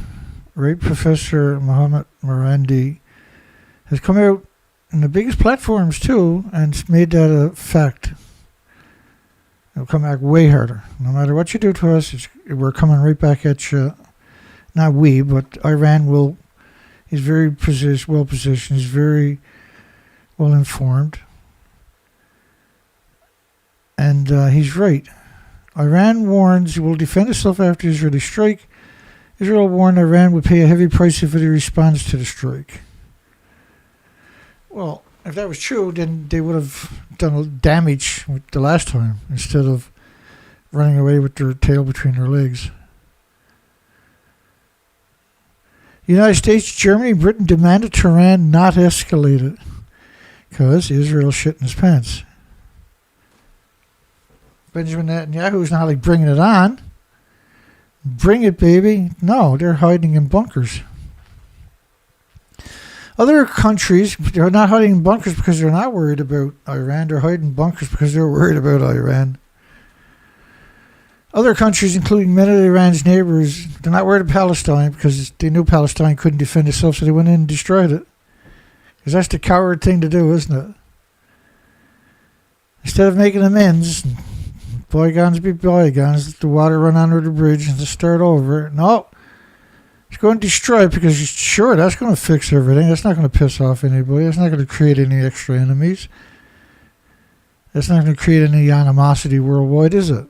A: right? Professor Mohammed Marandi has come out in the biggest platforms too and made that a fact. It'll come back way harder. No matter what you do to us, we're coming right back at you. Not we, but Iran is very well positioned. He's very well informed. And he's right. Iran warns it will defend itself after Israeli strike. Israel warned Iran would pay a heavy price if it responds to the strike. Well, if that was true, then they would have done damage the last time instead of running away with their tail between their legs. The United States, Germany, and Britain demanded Tehran not escalate it because Israel's shitting his pants. Benjamin Netanyahu's not like bringing it on. Bring it, baby. No, they're hiding in bunkers. Other countries, they're not hiding in bunkers because they're not worried about Iran. They're hiding in bunkers because they're worried about Iran. Other countries, including many of Iran's neighbors, they're not worried about Palestine because they knew Palestine couldn't defend itself, so they went in and destroyed it. Because that's the coward thing to do, isn't it? Instead of making amends and bygones be bygones. Let the water run under the bridge and to start over. No. It's going to destroy it because, sure, that's going to fix everything. That's not going to piss off anybody. That's not going to create any extra enemies. That's not going to create any animosity worldwide, is it?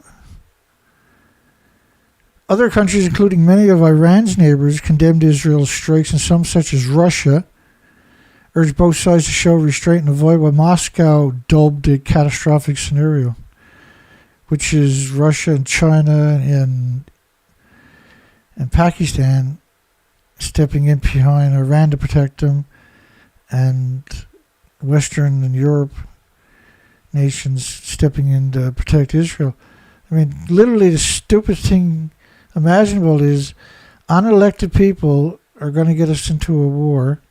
A: Other countries, including many of Iran's neighbors, condemned Israel's strikes, and some, such as Russia, urged both sides to show restraint and avoid what Moscow dubbed a catastrophic scenario, which is Russia and China and Pakistan stepping in behind Iran to protect them, and Western and Europe nations stepping in to protect Israel. I mean, literally the stupidest thing imaginable is unelected people are going to get us into a war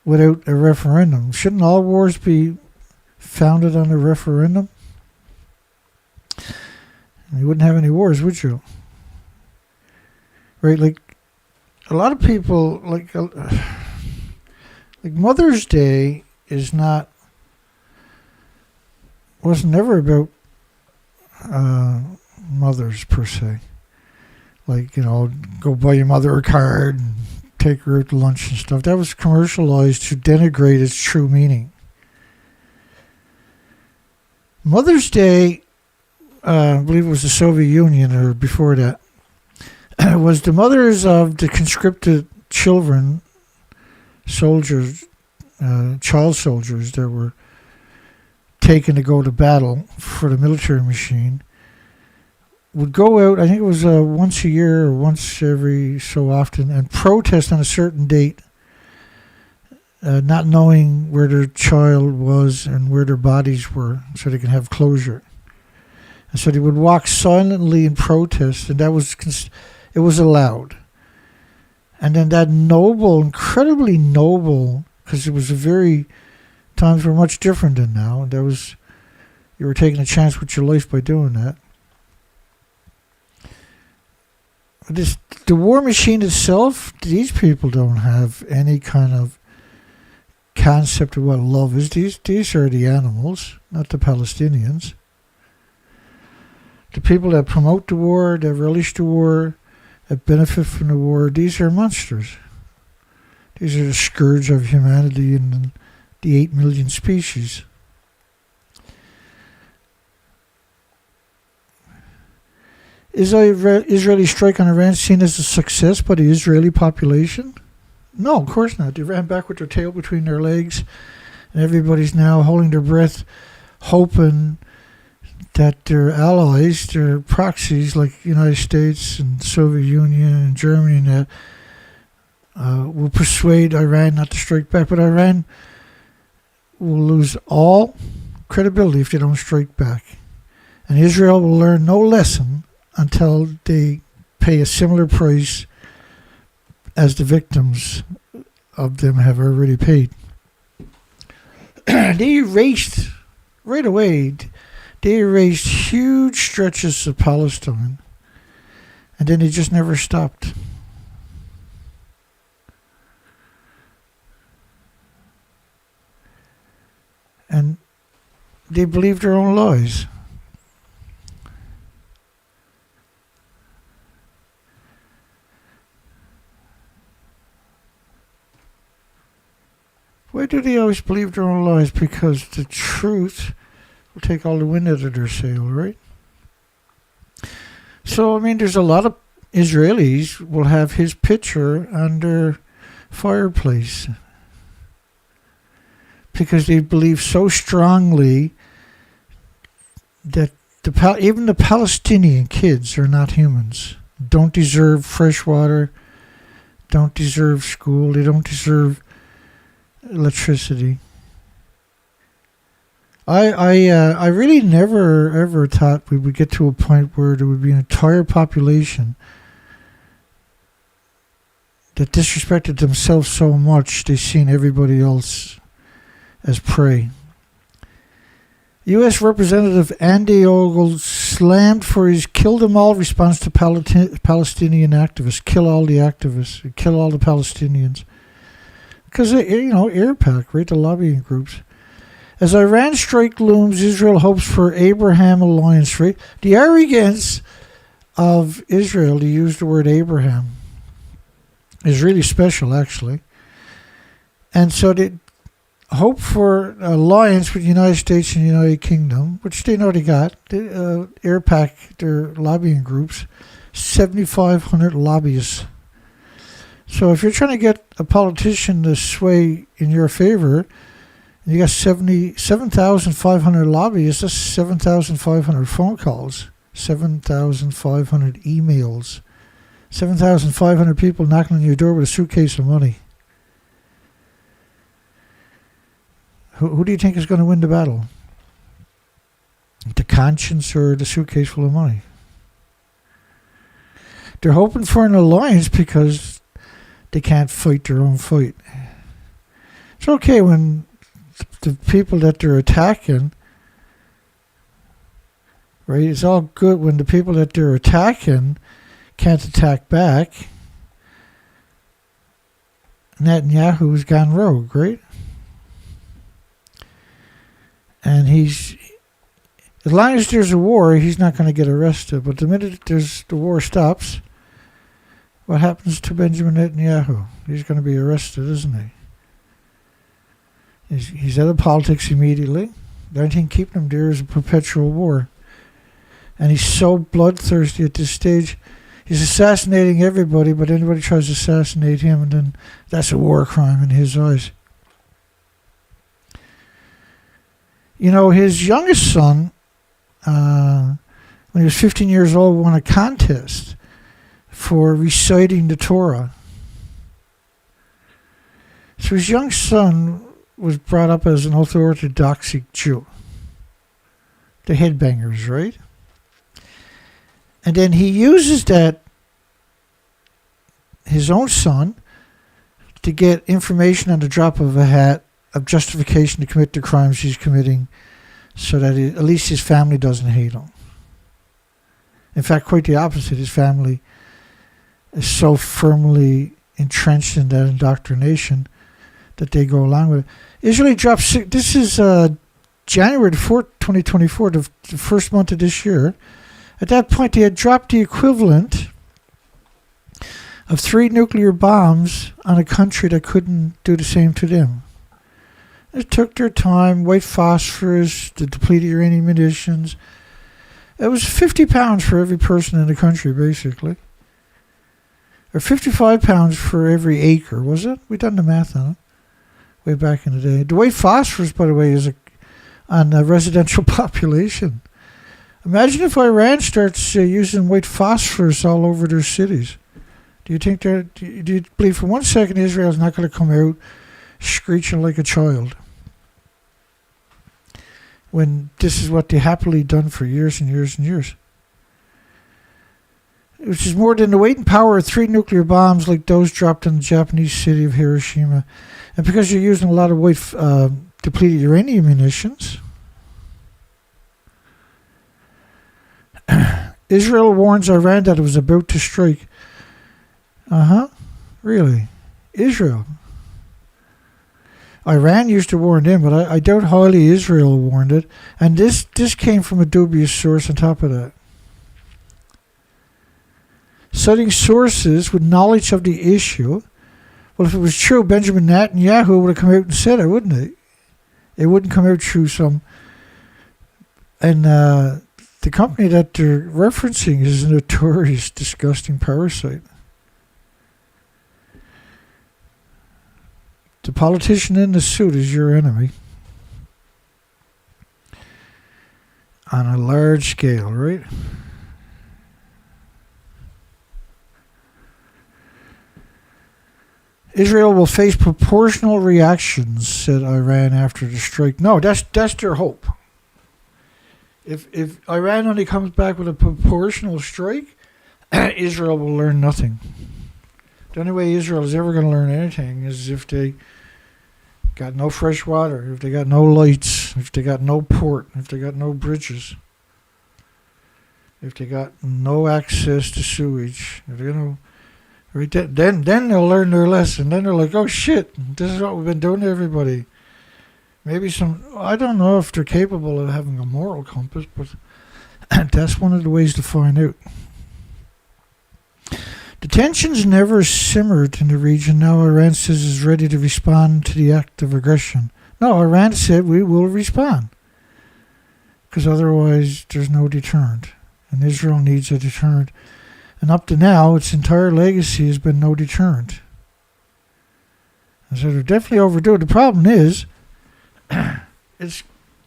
A: without a referendum. Shouldn't all wars be founded on a referendum? You wouldn't have any wars, would you? Right, like a lot of people, like Mother's Day was never about mothers per se. Like, go buy your mother a card and take her out to lunch and stuff. That was commercialized to denigrate its true meaning. Mother's Day, I believe it was the Soviet Union or before that, was the mothers of the conscripted children, soldiers, child soldiers that were taken to go to battle for the military machine, would go out, I think it was once a year or once every so often, and protest on a certain date, not knowing where their child was and where their bodies were, so they can have closure. And so they would walk silently in protest, and it was allowed. And then that noble, incredibly noble, because it was times were much different than now. And you were taking a chance with your life by doing that. The war machine itself, these people don't have any kind of concept of what love is. These are the animals, not the Palestinians. The people that promote the war, that relish the war, that benefit from the war, these are monsters. These are the scourge of humanity and the 8 million species. Is Israeli strike on Iran seen as a success by the Israeli population? No, of course not. They ran back with their tail between their legs, and everybody's now holding their breath, hoping that their allies, their proxies like the United States and the Soviet Union and Germany, will persuade Iran not to strike back. But Iran will lose all credibility if they don't strike back. And Israel will learn no lesson until they pay a similar price as the victims of them have already paid. They erased, right away, huge stretches of Palestine, and then they just never stopped. And they believed their own lies. Why do they always believe their own lies? Because the truth will take all the wind out of their sail, right? So, I mean, there's a lot of Israelis will have his picture on their fireplace because they believe so strongly that even the Palestinian kids are not humans, don't deserve fresh water, don't deserve school, they don't deserve electricity. I really never ever thought we would get to a point where there would be an entire population that disrespected themselves so much they seen everybody else as prey. U.S. Representative Andy Ogle slammed for his kill them all response to Palestinian activists. Kill all the activists. Kill all the Palestinians. Because, AIRPAC, right, the lobbying groups. As Iran strike looms, Israel hopes for Abraham alliance, right? The arrogance of Israel to use the word Abraham is really special, actually. And so they hope for alliance with the United States and the United Kingdom, which they know they got. AirPac, their lobbying groups, 7,500 lobbyists. So if you're trying to get a politician to sway in your favor, you got 7,500 lobbyists, that's 7,500 phone calls, 7,500 emails, 7,500 people knocking on your door with a suitcase of money. Who do you think is going to win the battle? The conscience or the suitcase full of money? They're hoping for an alliance because they can't fight their own fight. It's okay when the people that they're attacking, right? It's all good when the people that they're attacking can't attack back. Netanyahu's gone rogue, right? And as long as there's a war, he's not going to get arrested. But the minute the war stops, what happens to Benjamin Netanyahu? He's going to be arrested, isn't he? He's out of politics immediately. The only thing keeping him there is a perpetual war. And he's so bloodthirsty at this stage. He's assassinating everybody, but anybody tries to assassinate him, and then that's a war crime in his eyes. You know, his youngest son, when he was 15 years old, won a contest for reciting the Torah. So his young son was brought up as an Orthodox Jew. The headbangers, right? And then he uses that, his own son, to get information on the drop of a hat of justification to commit the crimes he's committing, so that at least his family doesn't hate him. In fact, quite the opposite. His family is so firmly entrenched in that indoctrination that they go along with it. Israel dropped, this is January the 4th, 2024, the first month of this year. At that point, they had dropped the equivalent of 3 nuclear bombs on a country that couldn't do the same to them. It took their time, white phosphorus, the depleted uranium munitions. It was 50 pounds for every person in the country, basically. Or 55 pounds for every acre, was it? We done the math on it way back in the day. The white phosphorus, by the way, is on a residential population. Imagine if Iran starts using white phosphorus all over their cities. Do you believe for 1 second Israel's not going to come out screeching like a child? When this is what they happily done for years and years and years. Which is more than the weight and power of 3 nuclear bombs like those dropped in the Japanese city of Hiroshima. And because you're using a lot of white depleted uranium munitions, Israel warns Iran that it was about to strike. Really? Israel? Iran used to warn them, but I doubt highly Israel warned it. And this came from a dubious source on top of that. Citing sources with knowledge of the issue. Well, if it was true, Benjamin Netanyahu would have come out and said it, wouldn't it? It wouldn't come out through some... And the company that they're referencing is a notorious, disgusting parasite. The politician in the suit is your enemy. On a large scale, right? Israel will face proportional reactions, said Iran after the strike. No, that's their hope. If Iran only comes back with a proportional strike, Israel will learn nothing. The only way Israel is ever going to learn anything is if they got no fresh water, if they got no lights, if they got no port, if they got no bridges, if they got no access to sewage, if they know, right, then they'll learn their lesson. Then they're like, oh shit, this is what we've been doing to everybody Maybe I don't know if they're capable of having a moral compass, but that's one of the ways to find out. The tensions never simmered in the region. Now Iran says it's ready to respond to the act of aggression. No, Iran said we will respond, because otherwise there's no deterrent, and Israel needs a deterrent. And up to now, its entire legacy has been no deterrent. And so they're definitely overdue. The problem is, it's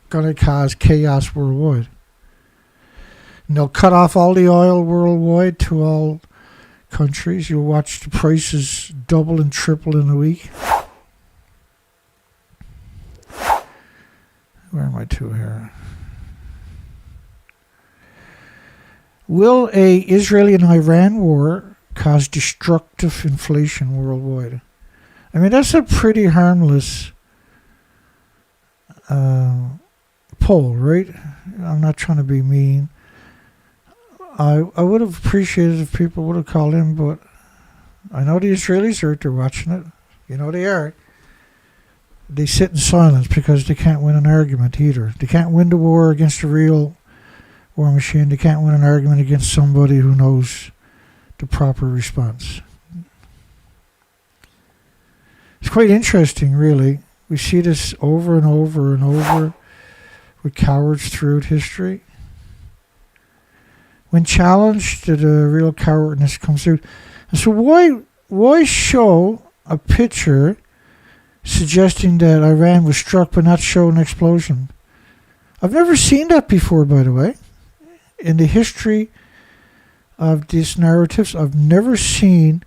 A: going to cause chaos worldwide. And they'll cut off all the oil worldwide to all countries. You'll watch the prices double and triple in a week. Where am I to here? Will a Israeli and Iran war cause destructive inflation worldwide? I mean, that's a pretty harmless poll, right? I'm not trying to be mean. I would have appreciated if people would have called in, but I know the Israelis are out there watching it. You know they are. They sit in silence because they can't win an argument either. They can't win the war against a real war machine. They can't win an argument against somebody who knows the proper response. It's quite interesting, really. We see this over and over and over with cowards throughout history. When challenged, the real cowardness comes out. And so why show a picture suggesting that Iran was struck but not show an explosion? I've never seen that before, by the way. In the history of these narratives, I've never seen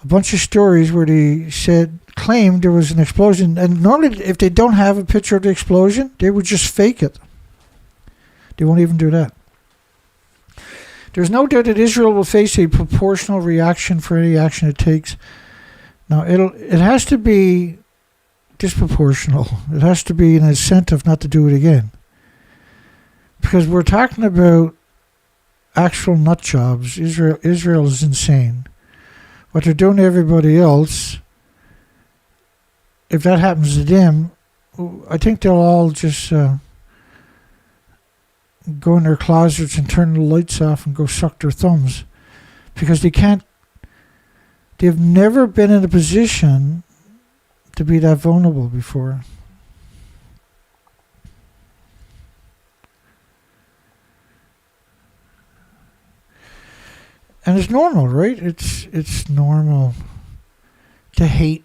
A: a bunch of stories where they claimed there was an explosion. And normally, if they don't have a picture of the explosion, they would just fake it. They won't even do that. There's no doubt that Israel will face a proportional reaction for any action it takes. Now, it has to be disproportional. It has to be an incentive not to do it again. Because we're talking about actual nut jobs. Israel is insane. What they're doing to everybody else, if that happens to them, I think they'll all just go in their closets and turn the lights off and go suck their thumbs. Because they've never been in a position to be that vulnerable before. And it's normal, right? It's normal to hate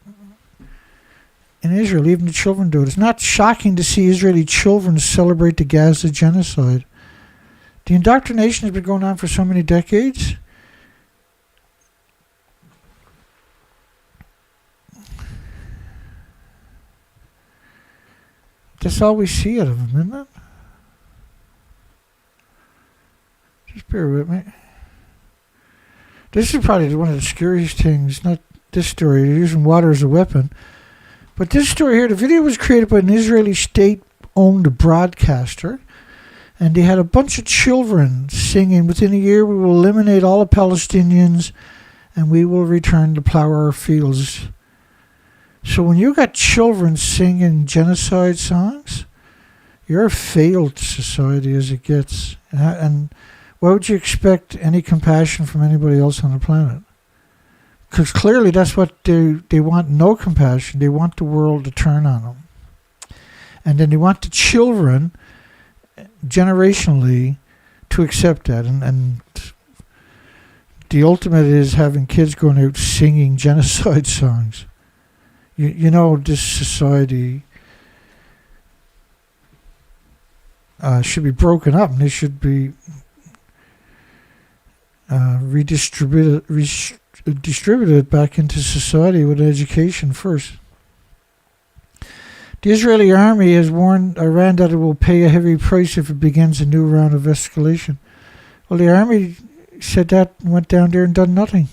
A: in Israel. Even the children do it. It's not shocking to see Israeli children celebrate the Gaza genocide. The indoctrination has been going on for so many decades. That's all we see out of them, isn't it? Just bear with me. This is probably one of the scariest things, not this story. They're using water as a weapon. But this story here, the video was created by an Israeli state-owned broadcaster. And they had a bunch of children singing, "Within a year we will eliminate all the Palestinians and we will return to plow our fields." So when you got children singing genocide songs, you're a failed society as it gets. And why would you expect any compassion from anybody else on the planet? Because clearly that's what they want, no compassion. They want the world to turn on them. And then they want the children, generationally, to accept that. And the ultimate is having kids going out singing genocide songs. You know, this society should be broken up, and they should be distributed back into society with education first. The Israeli army has warned Iran that it will pay a heavy price if it begins a new round of escalation. Well, the army said that and went down there and done nothing.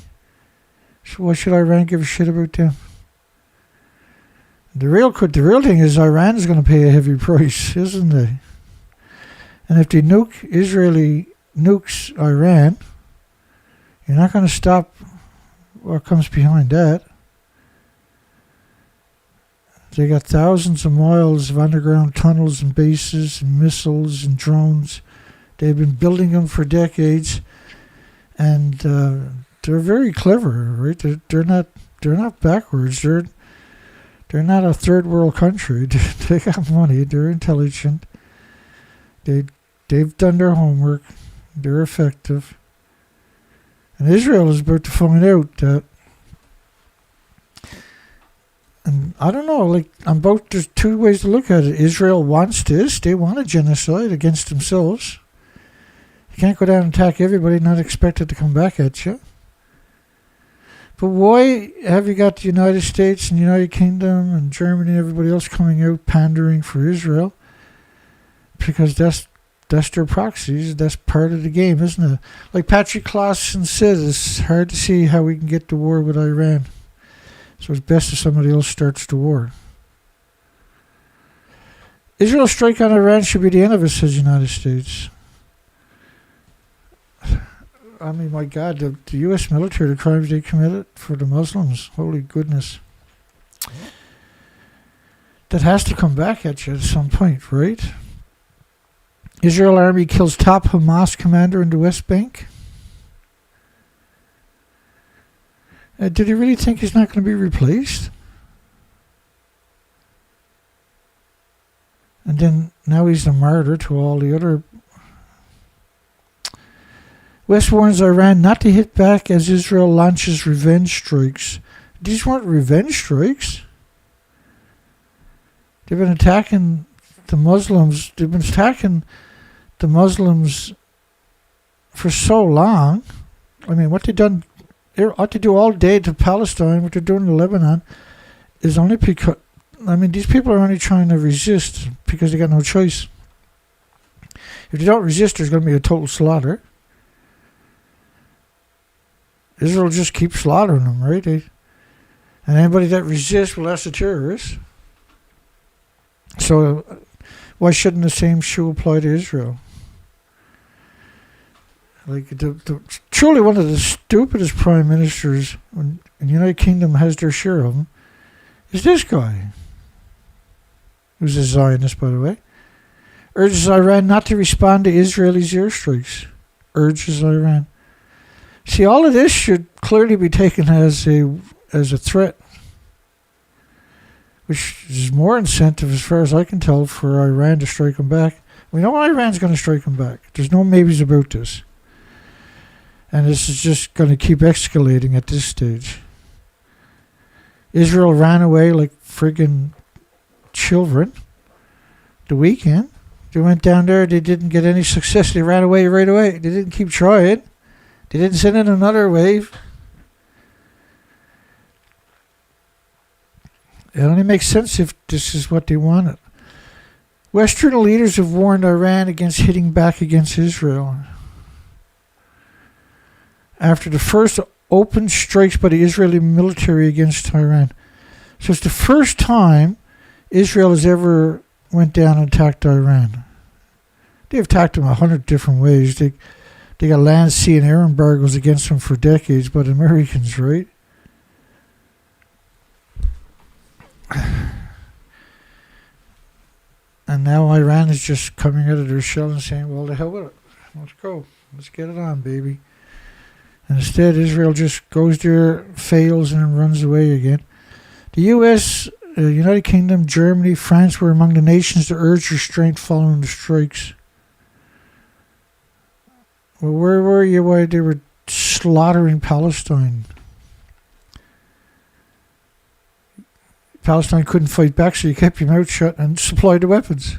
A: So why should Iran give a shit about them? The real thing is Iran is going to pay a heavy price, isn't it? And if the Israeli nukes Iran, you're not going to stop what comes behind that. They got thousands of miles of underground tunnels and bases and missiles and drones. They've been building them for decades, and they're very clever, right? They're not backwards. They're not a third world country. They got money. They're intelligent. They've done their homework. They're effective. And Israel is about to find out that. And I don't know, there's two ways to look at it. Israel wants this. They want a genocide against themselves. You can't go down and attack everybody and not expect it to come back at you. But why have you got the United States and United Kingdom and Germany and everybody else coming out pandering for Israel? Because that's their proxies. That's part of the game, isn't it? Like Patrick Clausen said, it's hard to see how we can get to war with Iran. So it's best if somebody else starts the war. Israel's strike on Iran should be the end of it, says the United States. I mean, my God, the U.S. military, the crimes they committed for the Muslims, holy goodness. That has to come back at you at some point, right? Israel army kills top Hamas commander in the West Bank. Did he really think he's not going to be replaced? And then now he's a martyr to all the other. West warns Iran not to hit back as Israel launches revenge strikes. These weren't revenge strikes. They've been attacking the Muslims. They've been attacking the Muslims for so long. I mean, what they do all day to Palestine, what they're doing to Lebanon, is only because, I mean, these people are only trying to resist because they got no choice. If they don't resist, there's going to be a total slaughter. Israel just keeps slaughtering them, right? And anybody that resists, well, that's a terrorist. So why shouldn't the same shoe apply to Israel? Like truly one of the stupidest prime ministers when the United Kingdom has their share of them is this guy, who's a Zionist, by the way. Urges Iran not to respond to Israelis' airstrikes. Urges Iran. See, all of this should clearly be taken as a threat, which is more incentive, as far as I can tell, for Iran to strike them back. We know Iran's going to strike them back. There's no maybes about this. And this is just going to keep escalating at this stage. Israel ran away like friggin' children the weekend. They went down there. They didn't get any success. They ran away right away. They didn't keep trying. They didn't send in another wave. It only makes sense if this is what they wanted. Western leaders have warned Iran against hitting back against Israel after the first open strikes by the Israeli military against Iran. So it's the first time Israel has ever went down and attacked Iran. They've attacked them 100 different ways. They got land, sea, and air embargoes against them for decades, but Americans, right? And now Iran is just coming out of their shell and saying, well, the hell with it. Let's go. Let's get it on, baby. And instead, Israel just goes there, fails, and then runs away again. The U.S., United Kingdom, Germany, France were among the nations to urge restraint following the strikes. Well, where were you while they were slaughtering Palestine? Palestine couldn't fight back, so you kept your mouth shut and supplied the weapons.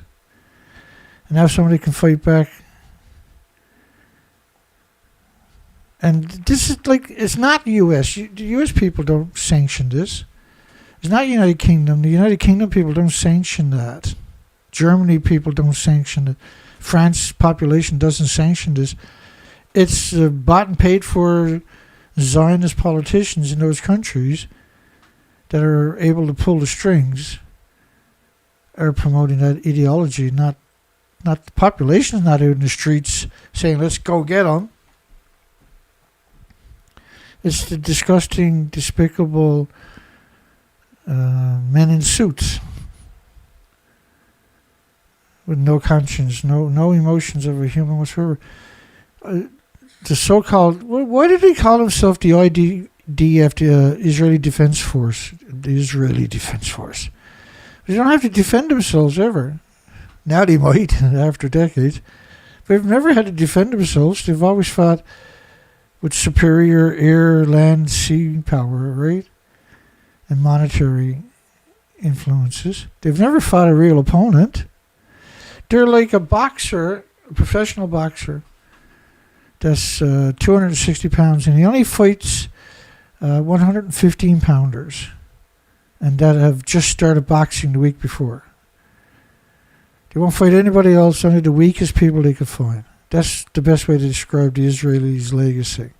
A: And now somebody can fight back. And this is like, it's not the U.S. The U.S. people don't sanction this. It's not United Kingdom. The United Kingdom people don't sanction that. Germany people don't sanction it. France population doesn't sanction this. It's bought and paid for Zionist politicians in those countries that are able to pull the strings are promoting that ideology. Not the population's not out in the streets saying, let's go get them. It's the disgusting, despicable men in suits with no conscience, no emotions of a human whatsoever. The so-called, why did he call himself the IDF, the Israeli Defense Force? The Israeli Defense Force. They don't have to defend themselves ever. Now they might, after decades. But they've never had to defend themselves. They've always fought with superior air, land, sea power, right? And monetary influences. They've never fought a real opponent. They're like a boxer, a professional boxer, that's 260 pounds, and he only fights 115 pounders, and that have just started boxing the week before. They won't fight anybody else, only the weakest people they could find. That's the best way to describe the Israelis' legacy.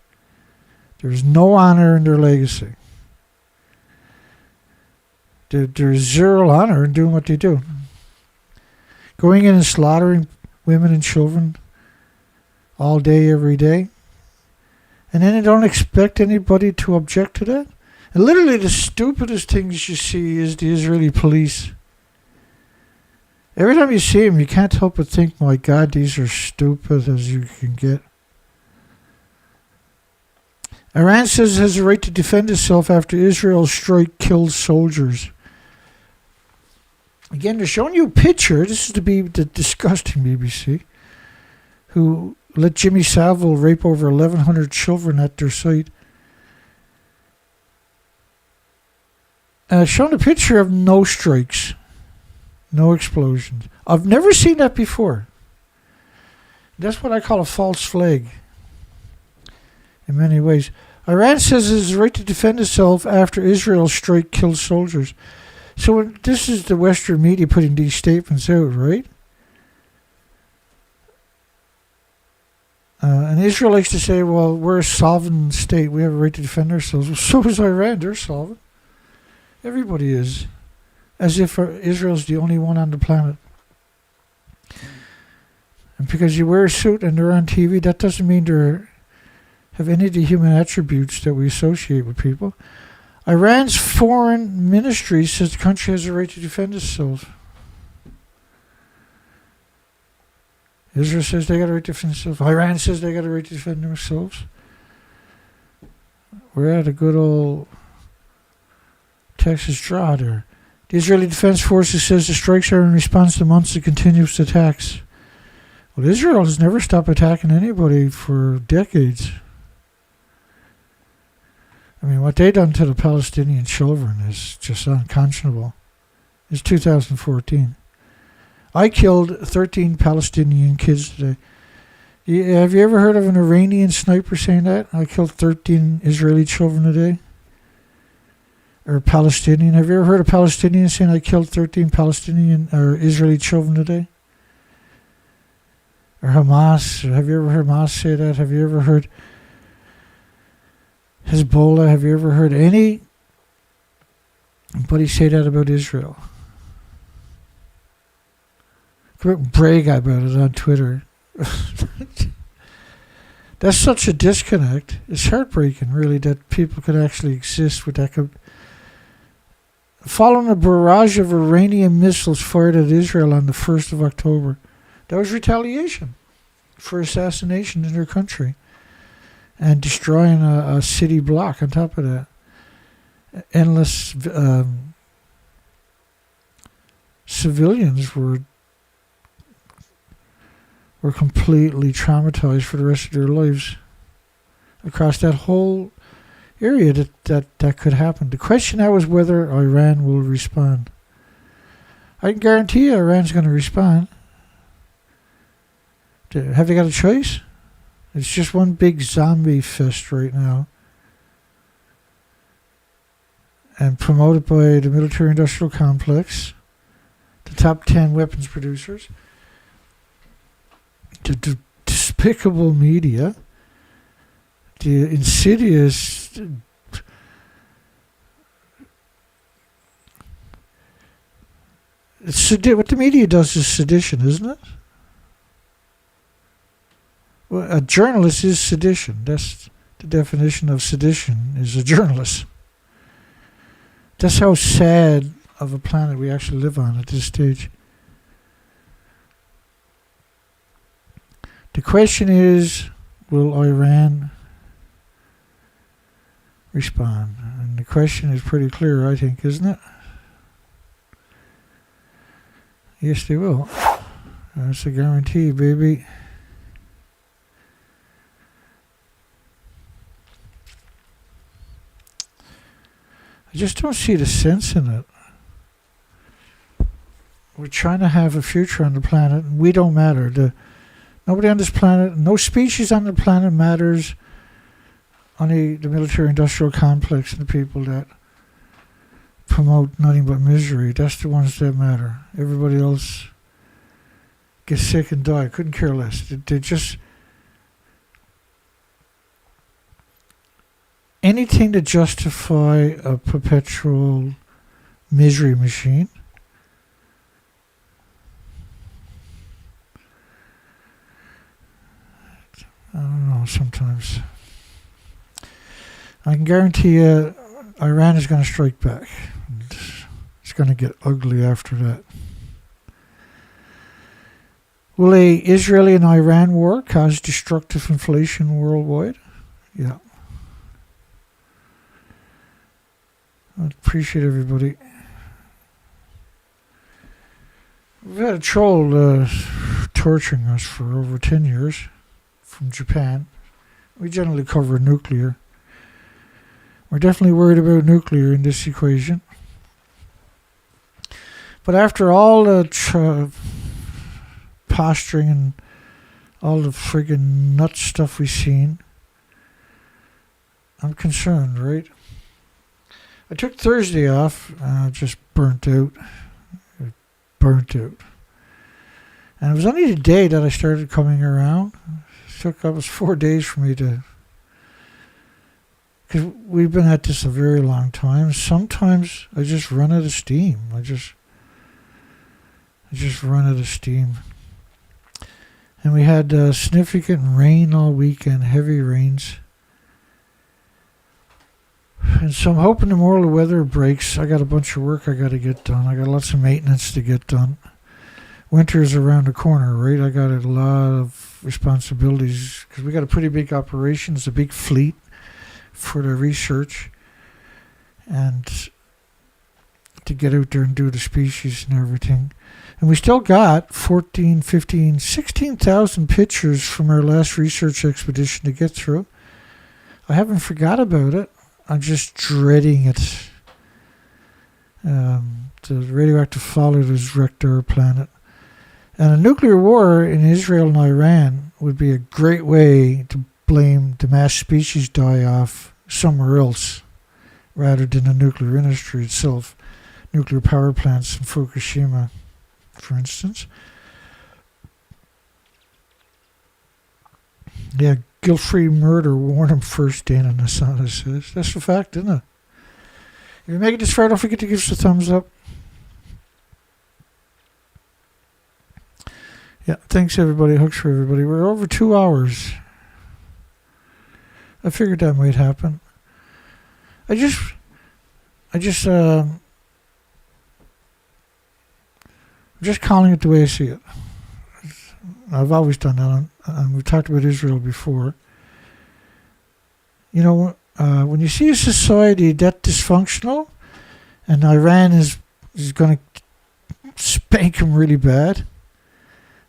A: There's no honor in their legacy. There's zero honor in doing what they do. Going in and slaughtering women and children all day, every day. And then they don't expect anybody to object to that. And literally the stupidest things you see is the Israeli police. Every time you see them, you can't help but think, my God, these are stupid as you can get. Iran says it has a right to defend itself after Israel's strike kills soldiers. Again, they're showing you a picture. This is the disgusting BBC, who let Jimmy Savile rape over 1,100 children at their site. And I've shown a picture of no strikes, no explosions. I've never seen that before. That's what I call a false flag in many ways. Iran says it has the right to defend itself after Israel's strike kills soldiers. So this is the Western media putting these statements out, right? And Israel likes to say, well, we're a sovereign state. We have a right to defend ourselves. Well, so is Iran. They're sovereign. Everybody is. As if Israel's the only one on the planet. And because you wear a suit and they're on TV, that doesn't mean they have any of the human attributes that we associate with people. Iran's foreign ministry says the country has a right to defend itself. Israel says they got a right to defend themselves. Iran says they got a right to defend themselves. We're at a good old Texas draw there. The Israeli Defense Forces says the strikes are in response to months of continuous attacks. Well, Israel has never stopped attacking anybody for decades. I mean, what they done to the Palestinian children is just unconscionable. It's 2014. I killed 13 Palestinian kids today. Have you ever heard of an Iranian sniper saying that? I killed 13 Israeli children today? Or Palestinian. Have you ever heard a Palestinian saying I killed 13 Palestinian or Israeli children today? Or Hamas. Have you ever heard Hamas say that? Have you ever heard Hezbollah? Have you ever heard anybody say that about Israel? Brag about it on Twitter. That's such a disconnect. It's heartbreaking, really, that people could actually exist with that. Following a barrage of Iranian missiles fired at Israel on the 1st of October. That was retaliation for assassination in their country. And destroying a city block on top of that. Endless civilians were completely traumatized for the rest of their lives across that whole area that could happen. The question now is whether Iran will respond. I can guarantee you Iran's going to respond. Have they got a choice? It's just one big zombie fest right now. And promoted by the military-industrial complex, the top 10 weapons producers, the despicable media, the insidious what the media does is sedition, isn't it? Well, a journalist is sedition. That's the definition of sedition, is a journalist. That's how sad of a planet we actually live on at this stage. The question is, will Iran respond? And the question is pretty clear, I think, isn't it? Yes, they will. That's a guarantee, baby. I just don't see the sense in it. We're trying to have a future on the planet, and we don't matter. Nobody on this planet, no species on the planet matters. Only the military-industrial complex and the people that promote nothing but misery. That's the ones that matter. Everybody else gets sick and die. Couldn't care less. They're just anything to justify a perpetual misery machine. I don't know, sometimes. I can guarantee you Iran is going to strike back. It's going to get ugly after that. Will a Israeli and Iran war cause destructive inflation worldwide? Yeah. I appreciate everybody. We've had a troll torturing us for over 10 years from Japan. We generally cover nuclear. We're definitely worried about nuclear in this equation. But after all the posturing and all the friggin' nut stuff we've seen, I'm concerned, right? I took Thursday off, just burnt out. And it was only the day that I started coming around. It took almost 4 days for me to... Because we've been at this a very long time. Sometimes I just run out of steam. I just run out of steam. And we had significant rain all weekend, heavy rains. And so I'm hoping tomorrow the weather breaks. I got a bunch of work I got to get done. I got lots of maintenance to get done. Winter's around the corner, right? I got a lot of responsibilities because we got a pretty big operation. It's a big fleet for the research and to get out there and do the species and everything. And we still got 14, 15, 16,000 pictures from our last research expedition to get through. I haven't forgot about it. I'm just dreading it. The radioactive fallout has wrecked our planet. And a nuclear war in Israel and Iran would be a great way to blame the mass species die-off somewhere else rather than the nuclear industry itself. Nuclear power plants in Fukushima, for instance. Yeah, guilt-free murder, warn him first, Dana Nasada says. That's the fact, isn't it? If you make it this far, don't forget to give us a thumbs up. Yeah, thanks everybody. Hooks for everybody. We're over 2 hours. I figured that might happen. I'm just calling it the way I see it. I've always done that, and we've talked about Israel before. You know, when you see a society that dysfunctional, and Iran is going to spank them really bad,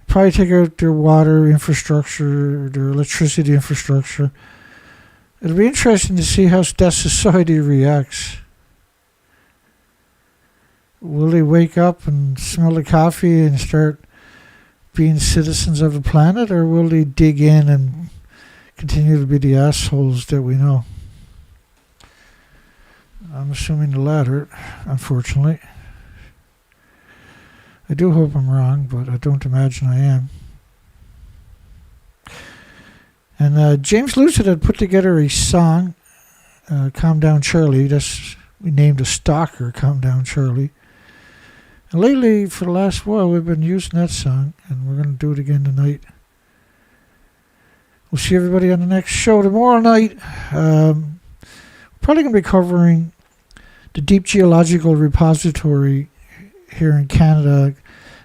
A: probably take out their water infrastructure, their electricity infrastructure. It'll be interesting to see how that society reacts. Will they wake up and smell the coffee and start being citizens of the planet, or will they dig in and continue to be the assholes that we know? I'm assuming the latter, unfortunately. I do hope I'm wrong, but I don't imagine I am. And James Lucid had put together a song, Calm Down Charlie. We named a stalker Calm Down Charlie. And lately, for the last while, we've been using that song, and we're going to do it again tonight. We'll see everybody on the next show tomorrow night. We're probably going to be covering the Deep Geological Repository here in Canada.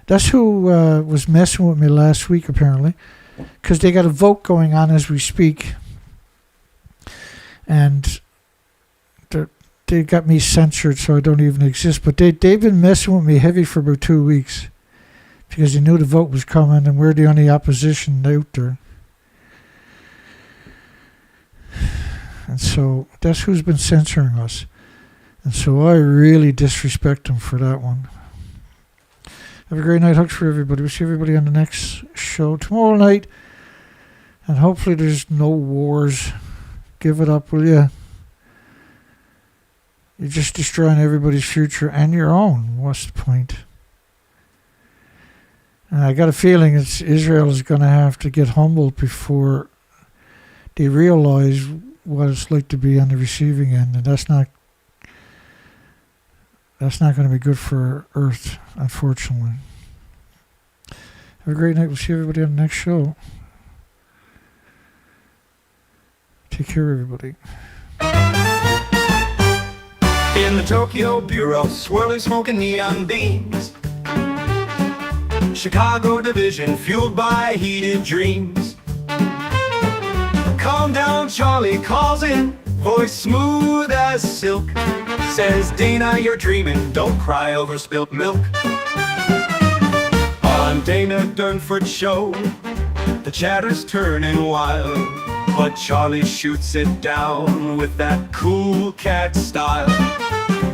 A: That's who was messing with me last week, apparently, because they got a vote going on as we speak, and they got me censored, so I don't even exist. But they've been messing with me heavy for about 2 weeks because they knew the vote was coming, and we're the only opposition out there. And so that's who's been censoring us. And so I really disrespect them for that one. Have a great night. Hugs for everybody. We'll see everybody on the next show tomorrow night. And hopefully there's no wars. Give it up, will you? You're just destroying everybody's future and your own. What's the point? And I got a feeling Israel is going to have to get humbled before they realize what it's like to be on the receiving end. And that's not going to be good for Earth, unfortunately. Have a great night. We'll see everybody on the next show. Take care, everybody.
L: In the Tokyo Bureau, swirling smoke and neon beams. Chicago division, fueled by heated dreams. Calm down, Charlie calls in, voice smooth as silk. Says, Dana, you're dreaming, don't cry over spilt milk. On Dana Durnford show, the chatter's turning wild, but Charlie shoots it down with that cool cat style.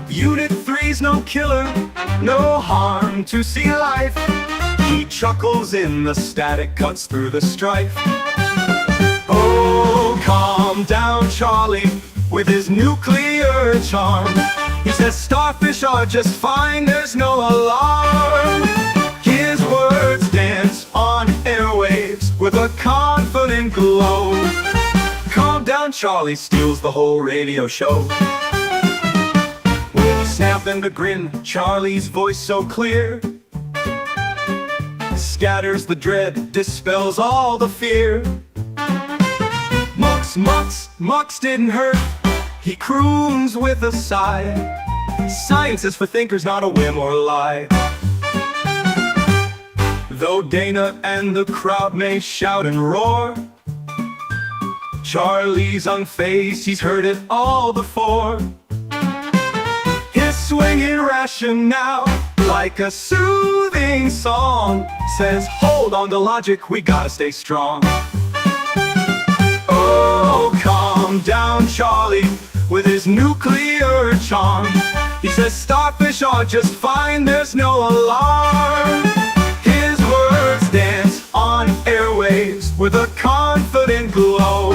L: Unit 3's no killer, no harm to see life. He chuckles in the static, cuts through the strife. Oh, calm down, Charlie, with his nuclear charm. He says starfish are just fine, there's no alarm. His words dance on airwaves with a confident glow. Calm down, Charlie steals the whole radio show. With a snap and a grin, Charlie's voice so clear scatters the dread, dispels all the fear. Mux didn't hurt, he croons with a sigh. Science is for thinkers, not a whim or lie. Though Dana and the crowd may shout and roar, Charlie's unfazed, he's heard it all before. His swinging rationale, like a soothing song, says, hold on to logic, we gotta stay strong. Oh, calm down, Charlie, with his nuclear charm. He says starfish are just fine, there's no alarm. His words dance on airwaves with a confident glow.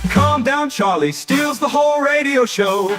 L: Calm down, Charlie steals the whole radio show.